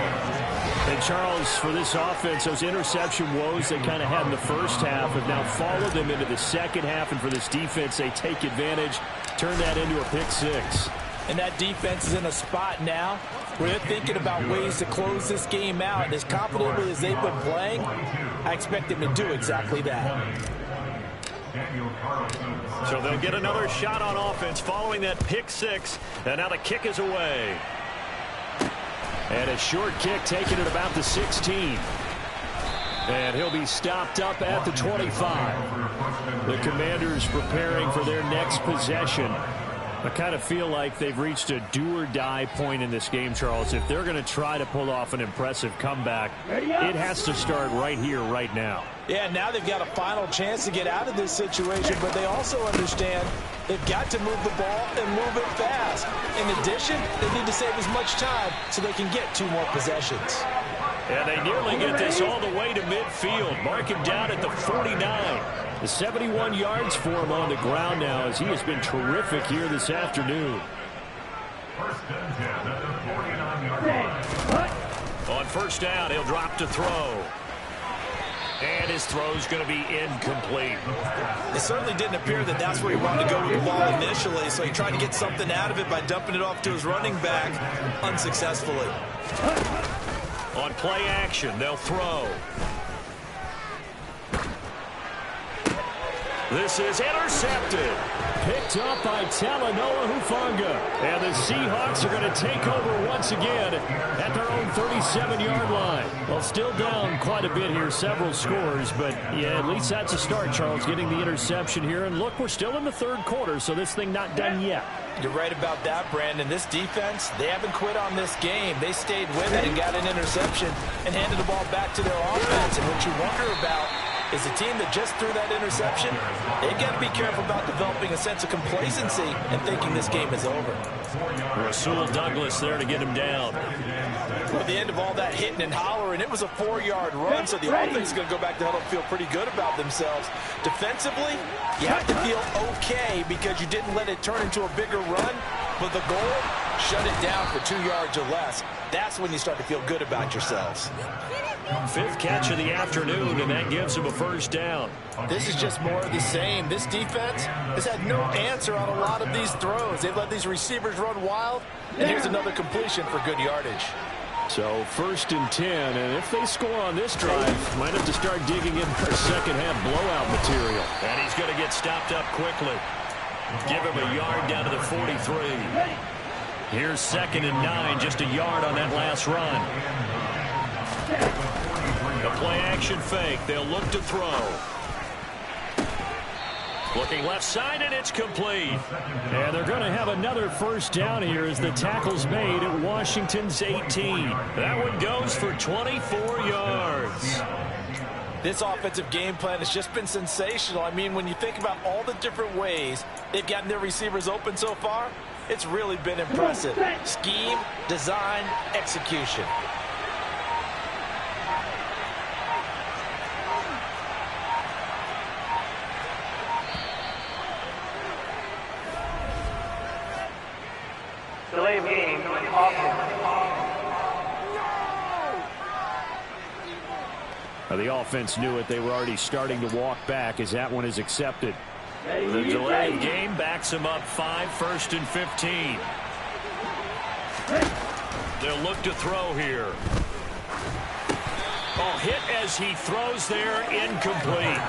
And Charles, for this offense, those interception woes they kind of had in the first half have now followed them into the second half. And for this defense, they take advantage, turn that into a pick six. And that defense is in a spot now where they're thinking about ways to close this game out. And as confidently as they've been playing, I expect them to do exactly that. So they'll get another shot on offense following that pick six. And now the kick is away. And a short kick taken at about the 16. And he'll be stopped up at the 25. The Commanders preparing for their next possession. I kind of feel like they've reached a do-or-die point in this game, Charles. If they're going to try to pull off an impressive comeback, it has to start right here, right now. Yeah, now they've got a final chance to get out of this situation, but they also understand they've got to move the ball and move it fast. In addition, they need to save as much time so they can get 2 more possessions. And they nearly get this all the way to midfield. Mark him down at the 49. The 71 yards for him on the ground now as he has been terrific here this afternoon. On first down, he'll drop to throw. And his throw's going to be incomplete. It certainly didn't appear that that's where he wanted to go with the ball initially, so he tried to get something out of it by dumping it off to his running back unsuccessfully. On play action, they'll throw. This is intercepted. Picked up by Talanoa Hufanga. And the Seahawks are going to take over once again at their own 37-yard line. Well, still down quite a bit here, several scores. But, yeah, at least that's a start, Charles, getting the interception here. And, look, we're still in the third quarter, so this thing not done yet. You're right about that, Brandon. This defense, they haven't quit on this game. They stayed with it and got an interception and handed the ball back to their offense. And what you wonder about is a team that just threw that interception, they've got to be careful about developing a sense of complacency and thinking this game is over. Rasul Douglas there to get him down. At the end of all that hitting and hollering, it was a 4-yard run, so the offense is going to go back to huddle and feel pretty good about themselves. Defensively, you have to feel okay because you didn't let it turn into a bigger run, but the goal, shut it down for 2 yards or less. That's when you start to feel good about yourselves. 5th catch of the afternoon, and that gives him a first down. This is just more of the same. This defense has had no answer on a lot of these throws. They've let these receivers run wild, and here's another completion for good yardage. So 1st and 10, and if they score on this drive, might have to start digging in for second-half blowout material. And he's going to get stopped up quickly. Give him a yard down to the 43. Here's 2nd and 9, just a yard on that last run. The play-action fake. They'll look to throw. Looking left side, and it's complete. And they're going to have another first down here as the tackle's made at Washington's 18. That one goes for 24 yards. This offensive game plan has just been sensational. I mean, when you think about all the different ways they've gotten their receivers open so far, it's really been impressive. Scheme, design, execution. Delay of game. The offense knew it. They were already starting to walk back as that one is accepted. The delay of game backs him up 5, 1st and 15. They'll look to throw here. Oh, hit as he throws there, incomplete.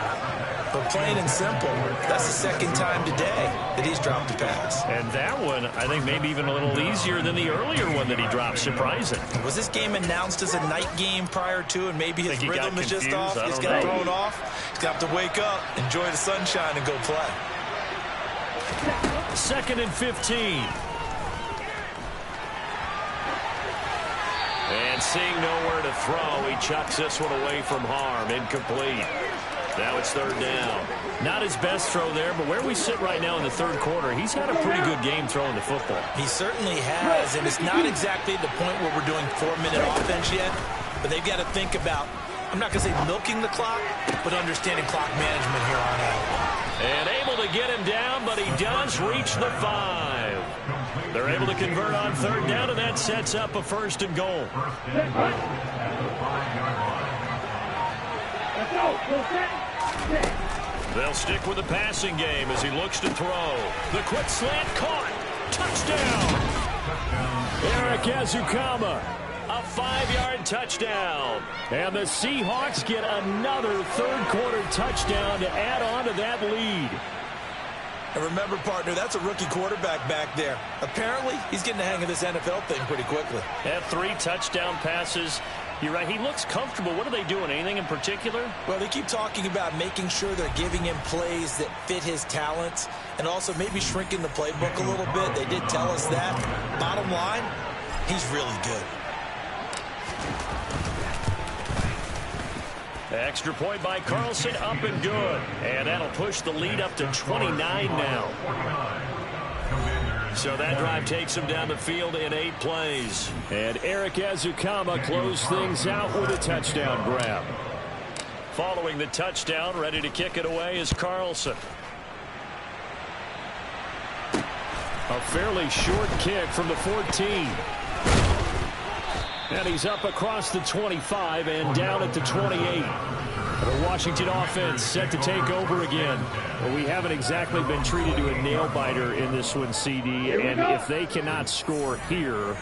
But plain and simple, that's the second time today that he's dropped a pass. And that one, I think, maybe even a little easier than the earlier one that he dropped. Surprising. Was this game announced as a night game prior to, and maybe his rhythm is just off? He's got thrown off. He's got to wake up, enjoy the sunshine, and go play. 2nd and 15. And seeing nowhere to throw, he chucks this one away from harm. Incomplete. Now it's 3rd down. Not his best throw there, but where we sit right now in the 3rd quarter, he's had a pretty good game throwing the football. He certainly has, and it's not exactly the point where we're doing 4-minute offense yet, but they've got to think about, I'm not going to say milking the clock, but understanding clock management here on out. And able to get him down, but he does reach the 5. They're able to convert on 3rd down, and that sets up a 1st and goal. They'll stick with the passing game as he looks to throw. The quick slant caught. Touchdown. Eric Ezukama. A 5-yard touchdown. And the Seahawks get another 3rd quarter touchdown to add on to that lead. And remember, partner, that's a rookie quarterback back there. Apparently, he's getting the hang of this NFL thing pretty quickly. Had 3 touchdown passes. You're right. He looks comfortable. What are they doing? Anything in particular? Well, they keep talking about making sure they're giving him plays that fit his talents and also maybe shrinking the playbook a little bit. They did tell us that. Bottom line, he's really good. Extra point by Carlson, up and good. And that'll push the lead up to 29 now. So that drive takes him down the field in 8 plays. And Eric Ezukama closed things out with a touchdown grab. Following the touchdown, ready to kick it away is Carlson. A fairly short kick from the 14. And he's up across the 25 and down at the 28. The Washington offense set to take over again. Well, we haven't exactly been treated to a nail-biter in this one, CD. And if they cannot score here,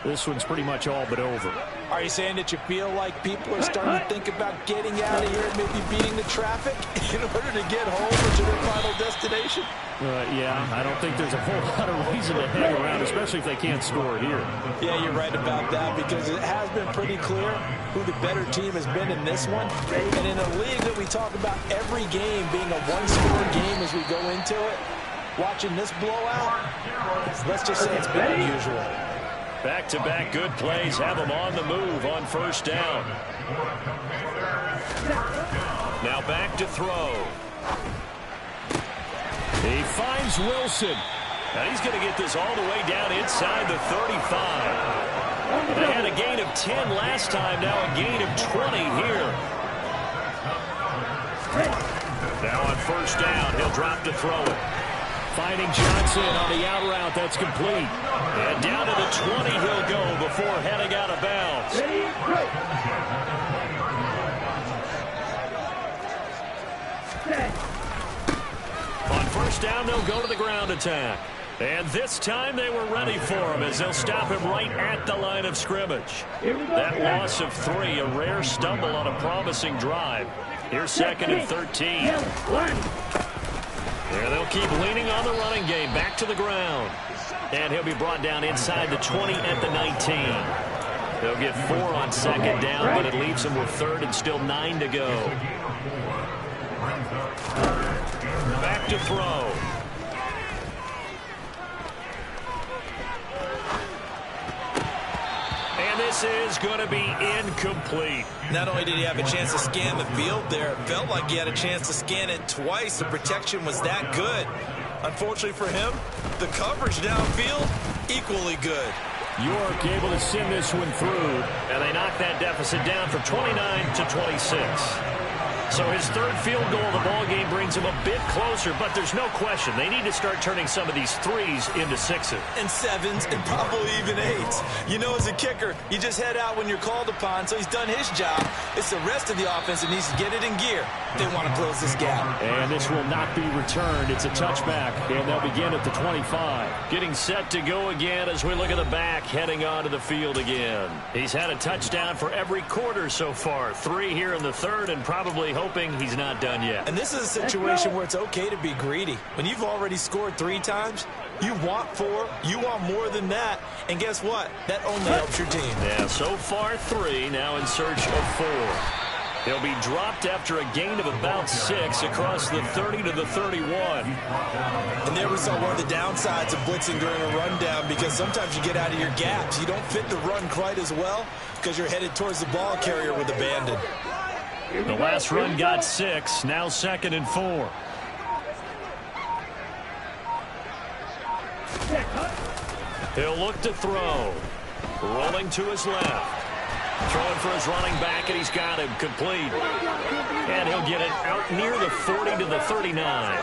this one's pretty much all but over. Are you saying that you feel like people are starting to think about getting out of here and maybe beating the traffic in order to get home or to their final destination? Yeah, I don't think there's a whole lot of reason to hang around, especially if they can't score here. Yeah, you're right about that, because it has been pretty clear who the better team has been in this one. And in a league that we talk about every game being a one-score game as we go into it, watching this blowout, let's just say it's been unusual. Back-to-back good plays have him on the move on 1st down. Now back to throw. He finds Wilson. And he's going to get this all the way down inside the 35. They had a gain of 10 last time, now a gain of 20 here. Now on 1st down, he'll drop to throw it. Finding Johnson on the out route. That's complete. And down to the 20 he'll go before heading out of bounds. On 1st down, they'll go to the ground attack. And this time they were ready for him as they'll stop him right at the line of scrimmage. That loss of 3, a rare stumble on a promising drive. Here's 2nd and 13. And they'll keep leaning on the running game. Back to the ground. And he'll be brought down inside the 20 at the 19. They'll get 4 on 2nd down, but it leaves them with 3rd and still 9 to go. Back to throw. And this is going to be incomplete. Not only did he have a chance to scan the field there, it felt like he had a chance to scan it twice. The protection was that good. Unfortunately for him, the coverage downfield, equally good. York able to send this one through. And they knock that deficit down from 29 to 26. So his third field goal of the ball game brings him a bit closer, but there's no question they need to start turning some of these threes into sixes. And sevens, and probably even eights. You know, as a kicker, you just head out when you're called upon, so he's done his job. It's the rest of the offense that needs to get it in gear if they want to close this gap. And this will not be returned. It's a touchback, and they'll begin at the 25. Getting set to go again as we look at the back, heading onto the field again. He's had a touchdown for every quarter so far. 3 here in the third, and probably hoping he's not done yet. And this is a situation where it's okay to be greedy. When you've already scored 3 times, you want 4, you want more than that, and guess what? That only helps your team. Yeah, so far 3, now in search of 4. He'll be dropped after a gain of about 6 across the 30 to the 31. And there we saw one of the downsides of blitzing during a rundown, because sometimes you get out of your gaps. You don't fit the run quite as well because you're headed towards the ball carrier with abandon. The last run got 6, now 2nd and 4. He'll look to throw. Rolling to his left. Throwing for his running back, and he's got him complete. And he'll get it out near the 40 to the 39.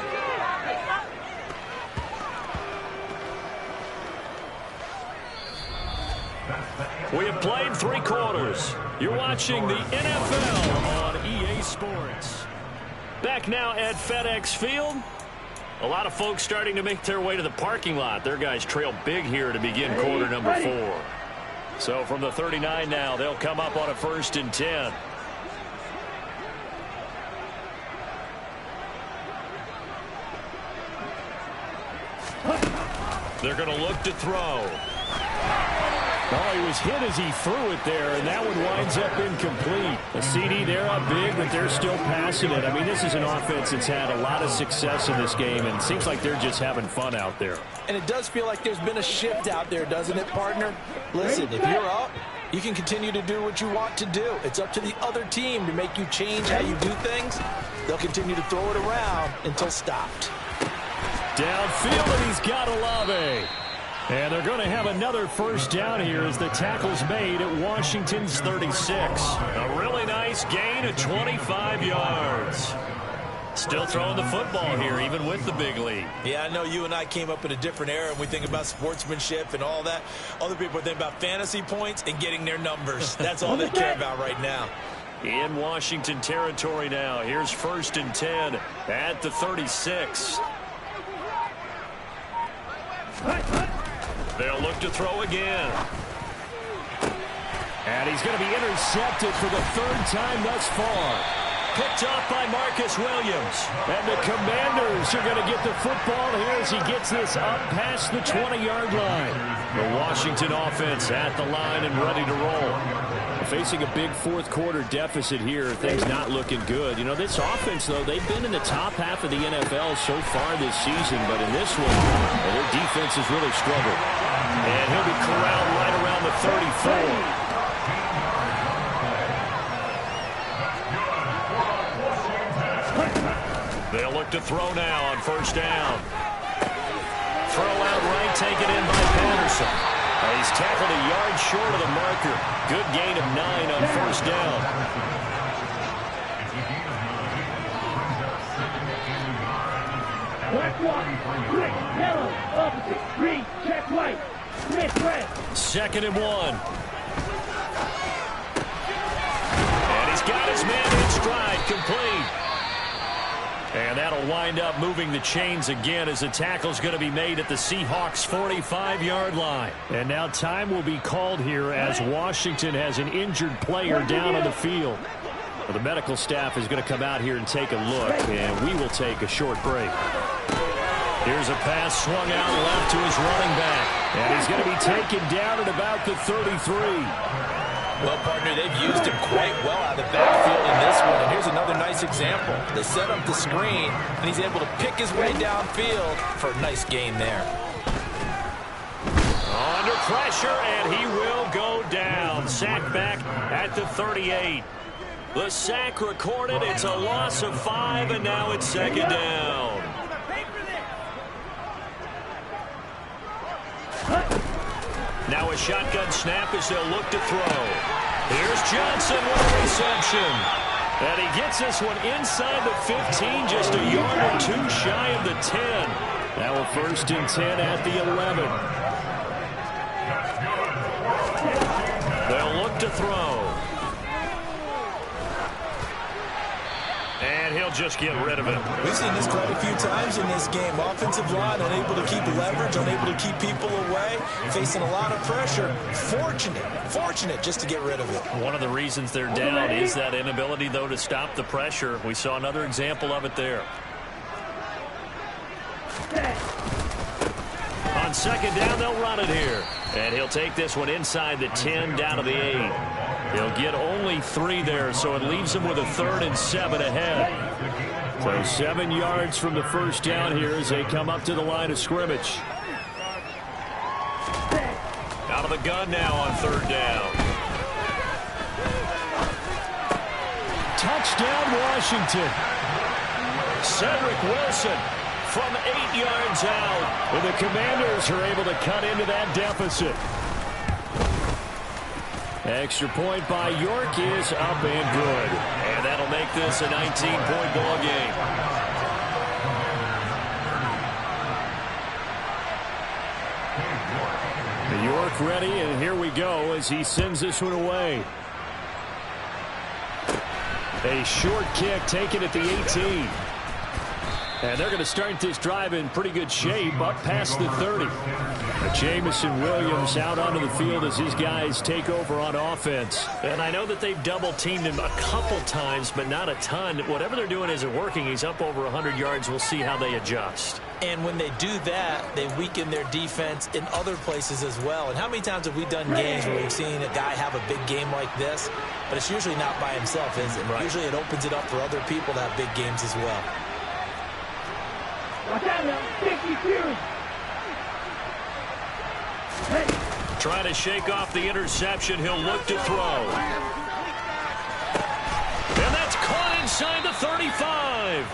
We have played 3 quarters. You're watching the NFL on EA Sports. Back now at FedEx Field. A lot of folks starting to make their way to the parking lot. Their guys trail big here to begin quarter number 4. So from the 39 now, they'll come up on a 1st and 10. They're going to look to throw. Oh, he was hit as he threw it there, and that one winds up incomplete. A CD there up big, but they're still passing it. I mean, this is an offense that's had a lot of success in this game, and it seems like they're just having fun out there. And it does feel like there's been a shift out there, doesn't it, partner? Listen, if you're up, you can continue to do what you want to do. It's up to the other team to make you change how you do things. They'll continue to throw it around until stopped. Downfield, and he's got Olave. And they're going to have another 1st down here as the tackle's made at Washington's 36. A really nice gain of 25 yards. Still throwing the football here, even with the big lead. Yeah, I know you and I came up in a different era, and we think about sportsmanship and all that. Other people think about fantasy points and getting their numbers. That's all they care about right now. In Washington territory now. Here's 1st and 10 at the 36. They'll look to throw again. And he's going to be intercepted for the 3rd time thus far. Picked off by Marcus Williams. And the Commanders are going to get the football here as he gets this up past the 20-yard line. The Washington offense at the line and ready to roll. Facing a big 4th quarter deficit here, things not looking good. You know, this offense, though, they've been in the top half of the NFL so far this season, but in this one, their defense has really struggled. And he'll be corralled right around the 34. They'll look to throw now on 1st down. Throw out right, taken in by Patterson. He's tackled a yard short of the marker. Good gain of 9 on 1st down. Black one, green, yellow, opposite, green, check white, Smith, red. 2nd and 1. And he's got his man in stride, complete. And that'll wind up moving the chains again as the tackle's going to be made at the Seahawks' 45-yard line. And now time will be called here as Washington has an injured player down on the field. Well, the medical staff is going to come out here and take a look, and we will take a short break. Here's a pass swung out left to his running back. And he's going to be taken down at about the 33. Well, partner, they've used him quite well out of the backfield in this one. And here's another nice example. They set up the screen, and he's able to pick his way downfield for a nice gain there. Under pressure, and he will go down. Sack back at the 38. The sack recorded. It's a loss of 5, and now it's 2nd down. Now a shotgun snap as they'll look to throw. Here's Johnson with a reception. And he gets this one inside the 15, just a yard or two shy of the 10. Now a 1st and 10 at the 11. They'll look to throw. And he'll just get rid of it. We've seen this quite a few times in this game. Offensive line unable to keep leverage, unable to keep people away, facing a lot of pressure. Fortunate just to get rid of it. One of the reasons they're down is that inability, though, to stop the pressure. We saw another example of it there. On 2nd down, they'll run it here. And he'll take this one inside the 10 down to the 8. He'll get only 3 there, so it leaves him with a 3rd and 7 ahead. So 7 yards from the 1st down here as they come up to the line of scrimmage. Out of the gun now on 3rd down. Touchdown, Washington. Cedric Wilson from 8 yards out. And the Commanders are able to cut into that deficit. Extra point by York is up and good. And that'll make this a 19-point ball game. York ready, and here we go as he sends this one away. A short kick taken at the 18. And they're going to start this drive in pretty good shape up past the 30. Jamison Williams out onto the field as his guys take over on offense. And I know that they've double-teamed him a couple times, but not a ton. Whatever they're doing isn't working. He's up over 100 yards. We'll see how they adjust. And when they do that, they weaken their defense in other places as well. And how many times have we done games where we've seen a guy have a big game like this? But it's usually not by himself, is it? Right. Usually it opens it up for other people to have big games as well. Watch out now, 52. Hey. Trying to shake off the interception. He'll look to throw. And that's caught inside the 35.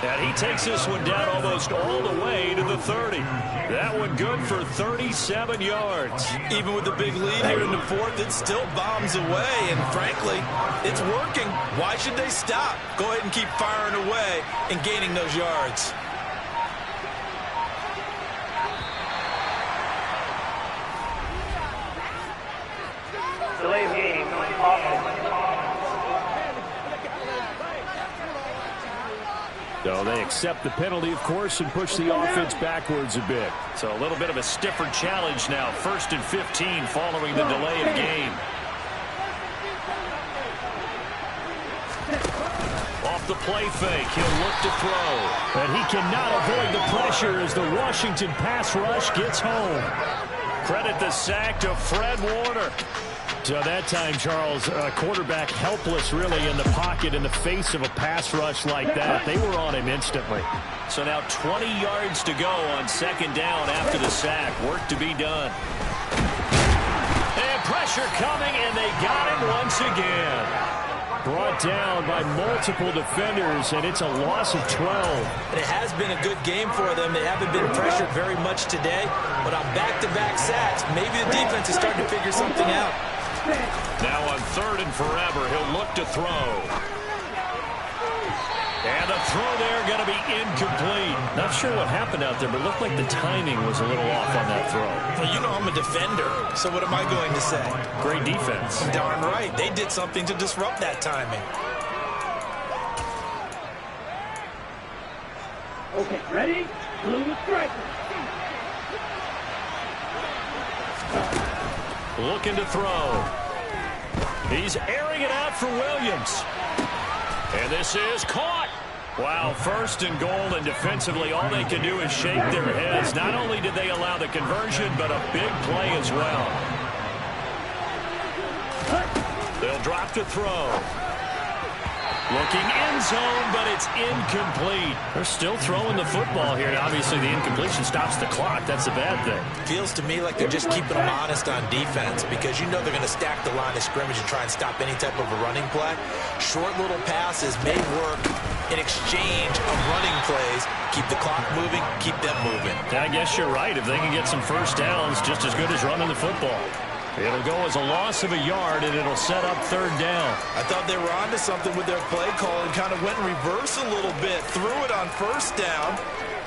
And he takes this one down almost all the way to the 30. That one good for 37 yards. Even with the big lead here in the 4th, it still bombs away. And frankly, it's working. Why should they stop? Go ahead and keep firing away and gaining those yards. Delay of game. So they accept the penalty, of course, and push the offense backwards a bit. So a little bit of a stiffer challenge now. 1st and 15 following the delay of game. Off the play fake, he'll look to throw. And he cannot avoid the pressure as the Washington pass rush gets home. Credit the sack to Fred Warner. So that time, Charles, quarterback helpless really in the pocket in the face of a pass rush like that. They were on him instantly. So now 20 yards to go on 2nd down after the sack. Work to be done. And pressure coming, and they got him once again. Brought down by multiple defenders, and it's a loss of 12. And it has been a good game for them. They haven't been pressured very much today, but on back-to-back sacks, maybe the defense is starting to figure something out. Now on 3rd and forever, he'll look to throw. And the throw there going to be incomplete. Not sure what happened out there, but it looked like the timing was a little off on that throw. Well, you know I'm a defender, so what am I going to say? Great defense. Darn right. They did something to disrupt that timing. Okay, ready? Blue striker. Looking to throw. He's airing it out for Williams. And this is caught. Wow, 1st and goal, and defensively all they can do is shake their heads. Not only did they allow the conversion, but a big play as well. They'll drop to throw. Looking end zone, but it's incomplete. They're still throwing the football here. Now, obviously, the incompletion stops the clock. That's a bad thing. Feels to me like they're just keeping them honest on defense because you know they're going to stack the line of scrimmage and try and stop any type of a running play. Short little passes may work in exchange of running plays. Keep the clock moving, keep them moving. I guess you're right. If they can get some 1st downs, just as good as running the football. It'll go as a loss of a yard, and it'll set up third down. I thought they were onto something with their play call and kind of went in reverse a little bit. Threw it on first down,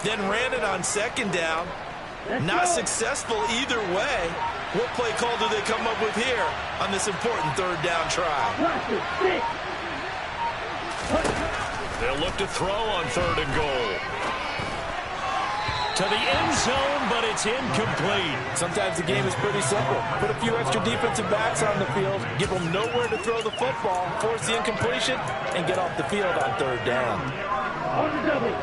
then ran it on second down. Not successful either way. What play call do they come up with here on this important third down try? They'll look to throw on third and goal. To the end zone, but it's incomplete. Sometimes the game is pretty simple. Put a few extra defensive backs on the field, give them nowhere to throw the football, force the incompletion, and get off the field on third down. On the double.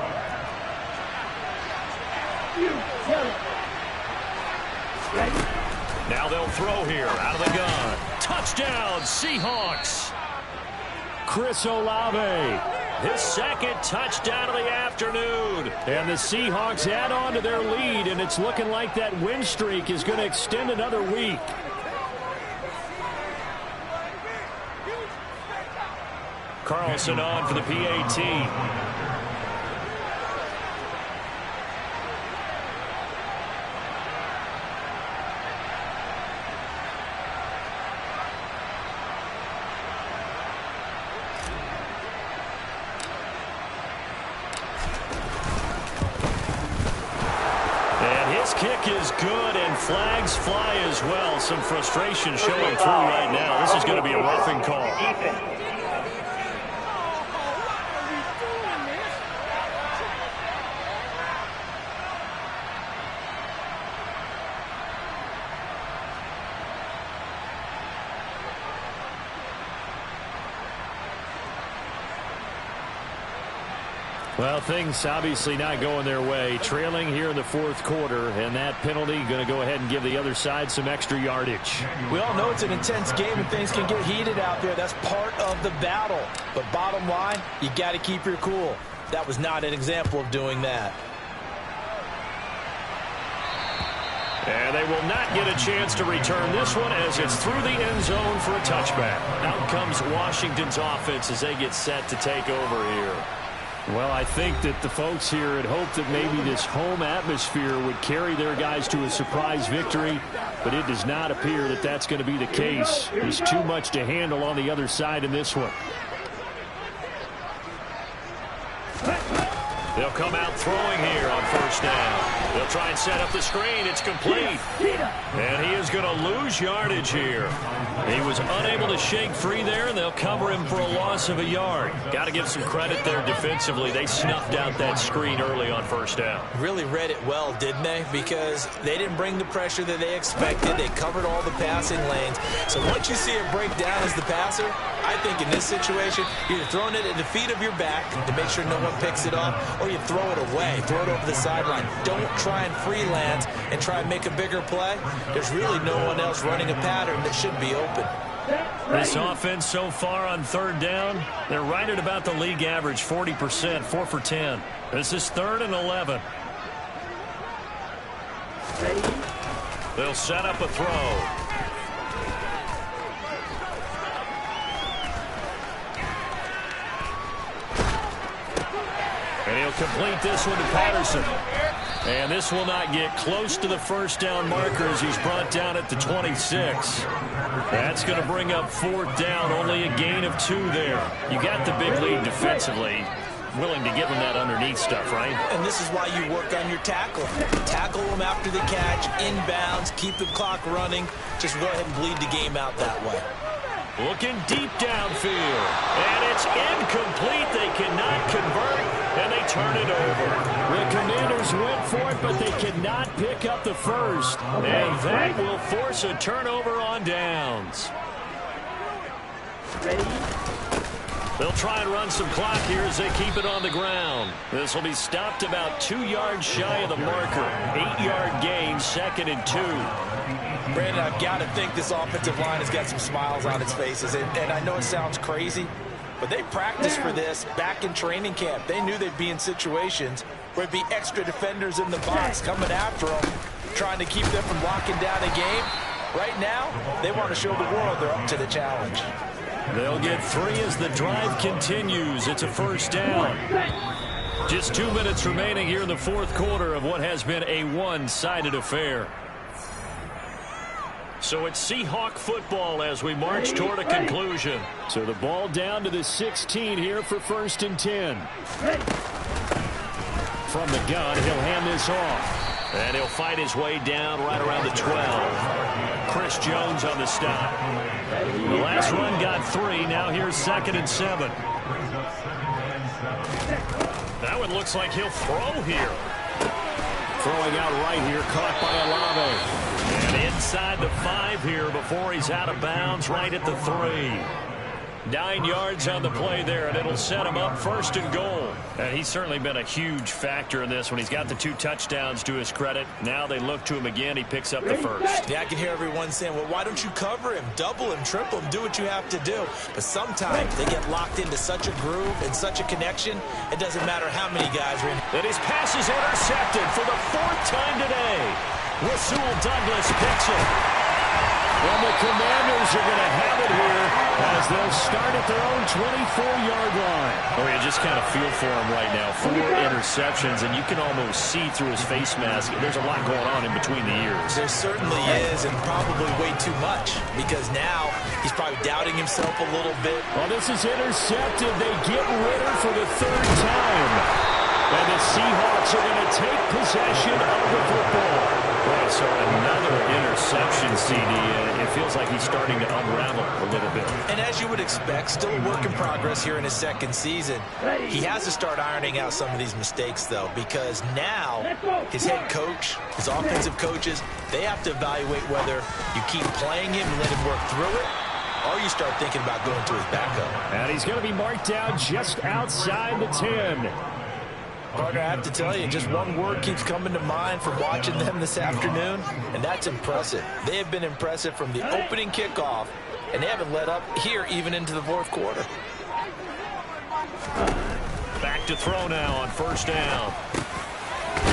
Now they'll throw here out of the gun. Touchdown, Seahawks. Chris Olave, his second touchdown of the afternoon. And the Seahawks add on to their lead, and it's looking like that win streak is going to extend another week. Carlson on for the PAT. Kick is good, and flags fly as well. Some frustration showing through right now. This is going to be a roughing call. Well, things obviously not going their way. Trailing here in the fourth quarter, and that penalty going to go ahead and give the other side some extra yardage. We all know it's an intense game and things can get heated out there. That's part of the battle. But bottom line, you got to keep your cool. That was not an example of doing that. And they will not get a chance to return this one as it's through the end zone for a touchback. Out comes Washington's offense as they get set to take over here. Well, I think that the folks here had hoped that maybe this home atmosphere would carry their guys to a surprise victory, but it does not appear that that's going to be the case. There's too much to handle on the other side in this one. They'll come out throwing here on first down. They'll try and set up the screen. It's complete. And he is going to lose yardage here. He was unable to shake free there, and they'll cover him for a loss of a yard. Got to give some credit there defensively. They snuffed out that screen early on first down. Really read it well, didn't they? Because they didn't bring the pressure that they expected. They covered all the passing lanes. So once you see it break down as the passer, I think in this situation, you're throwing it at the feet of your back to make sure no one picks it off, or you throw it away, throw it over the sideline. Don't try and freelance and try and make a bigger play. There's really no one else running a pattern that should be open. This offense so far on third down, they're right at about the league average, 40%, 4 for 10. This is 3rd and 11. They'll set up a throw. And he'll complete this one to Patterson. And this will not get close to the first down marker as he's brought down at the 26. That's going to bring up 4th down, only a gain of 2 there. You got the big lead defensively. Willing to give him that underneath stuff, right? And this is why you work on your tackle. Tackle them after the catch, inbounds, keep the clock running. Just go ahead and bleed the game out that way. Looking deep downfield. And it's incomplete. They cannot convert, and they turn it over. The Commanders went for it, but they cannot pick up the first. And that will force a turnover on downs. Ready? They'll try and run some clock here as they keep it on the ground. This will be stopped about 2 yards shy of the marker. 8-yard gain, 2nd and 2. Brandon, I've got to think this offensive line has got some smiles on its faces. And I know it sounds crazy, but they practiced for this back in training camp. They knew they'd be in situations where it'd be extra defenders in the box coming after them, trying to keep them from locking down a game. Right now, they want to show the world they're up to the challenge. They'll get 3 as the drive continues. It's a first down. Just 2 minutes remaining here in the fourth quarter of what has been a one-sided affair. So it's Seahawk football as we march toward a conclusion. So the ball down to the 16 here for 1st and 10. From the gun, he'll hand this off. And he'll fight his way down right around the 12. Chris Jones on the stop. The last run got 3. Now here's 2nd and 7. That one looks like he'll throw here. Throwing out right here, caught by Olave. And inside the 5 here before he's out of bounds, right at the 3. 9 yards on the play there, and it'll set him up 1st and goal. And he's certainly been a huge factor in this when he's got the 2 touchdowns to his credit. Now they look to him again. He picks up the 1st. Yeah, I can hear everyone saying, well, why don't you cover him, double him, triple him, do what you have to do. But sometimes they get locked into such a groove and such a connection, it doesn't matter how many guys are in. And his pass is intercepted for the 4th time today. Rasul Douglas picks it. And the Commanders are going to have it here as they'll start at their own 24-yard line. Oh, you just kind of feel for him right now. 4 interceptions, and you can almost see through his face mask. There's a lot going on in between the ears. There certainly is, and probably way too much, because now he's probably doubting himself a little bit. Well, this is intercepted. They get Ritter for the 3rd time. And the Seahawks are going to take possession of the football. Boy, so another interception, CD. It feels like he's starting to unravel a little bit. And as you would expect, still a work in progress here in his 2nd season. He has to start ironing out some of these mistakes, though, because now his head coach, his offensive coaches, they have to evaluate whether you keep playing him and let him work through it, or you start thinking about going to his backup. And he's going to be marked down just outside the 10. Partner, I have to tell you, just one word keeps coming to mind from watching them this afternoon, and that's impressive. They have been impressive from the opening kickoff, and they haven't let up here even into the 4th quarter. Back to throw now on 1st down.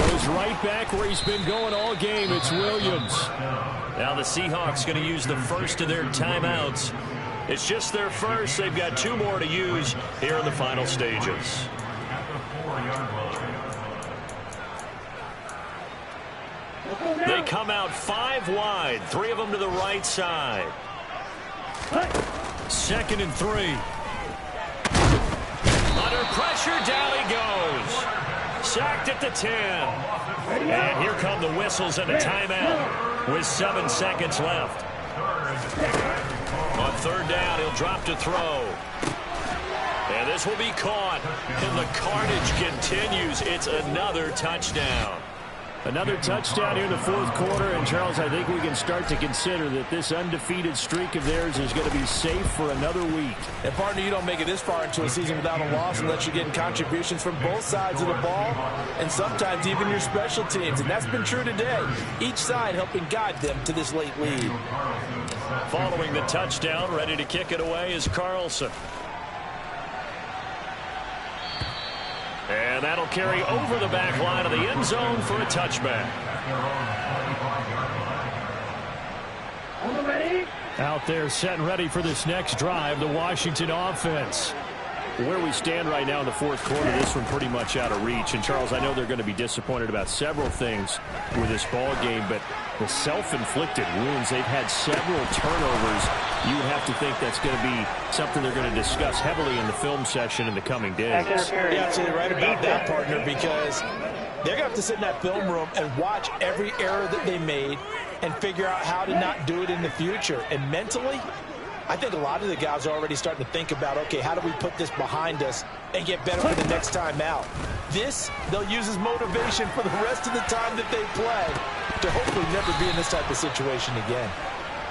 Goes right back where he's been going all game. It's Williams. Now the Seahawks going to use the 1st of their timeouts. It's just their 1st. They've got 2 more to use here in the final stages. They come out 5 wide, 3 of them to the right side. 2nd and 3. Under pressure, down he goes. Sacked at the 10. And here come the whistles and a timeout with 7 seconds left. On 3rd down, he'll drop to throw. And this will be caught. And the carnage continues. It's another touchdown. Another touchdown here in the 4th quarter. And, Charles, I think we can start to consider that this undefeated streak of theirs is going to be safe for another week. And, partner, you don't make it this far into a season without a loss unless you're getting contributions from both sides of the ball and sometimes even your special teams. And that's been true today. Each side helping guide them to this late lead. Following the touchdown, ready to kick it away is Carlson. And that'll carry over the back line of the end zone for a touchback. Out there set and ready for this next drive, the Washington offense. Where we stand right now in the 4th quarter, this one pretty much out of reach. And, Charles, I know they're going to be disappointed about several things with this ball game, but the self-inflicted wounds, they've had several turnovers. You would have to think that's going to be something they're going to discuss heavily in the film session in the coming days. You're absolutely right about that, partner, because they're going to have to sit in that film room and watch every error that they made and figure out how to not do it in the future. And mentally, I think a lot of the guys are already starting to think about, okay, how do we put this behind us and get better for the next time out? This, they'll use as motivation for the rest of the time that they play to hopefully never be in this type of situation again.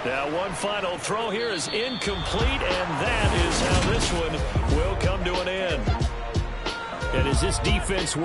Now, one final throw here is incomplete, and that is how this one will come to an end. And as this defense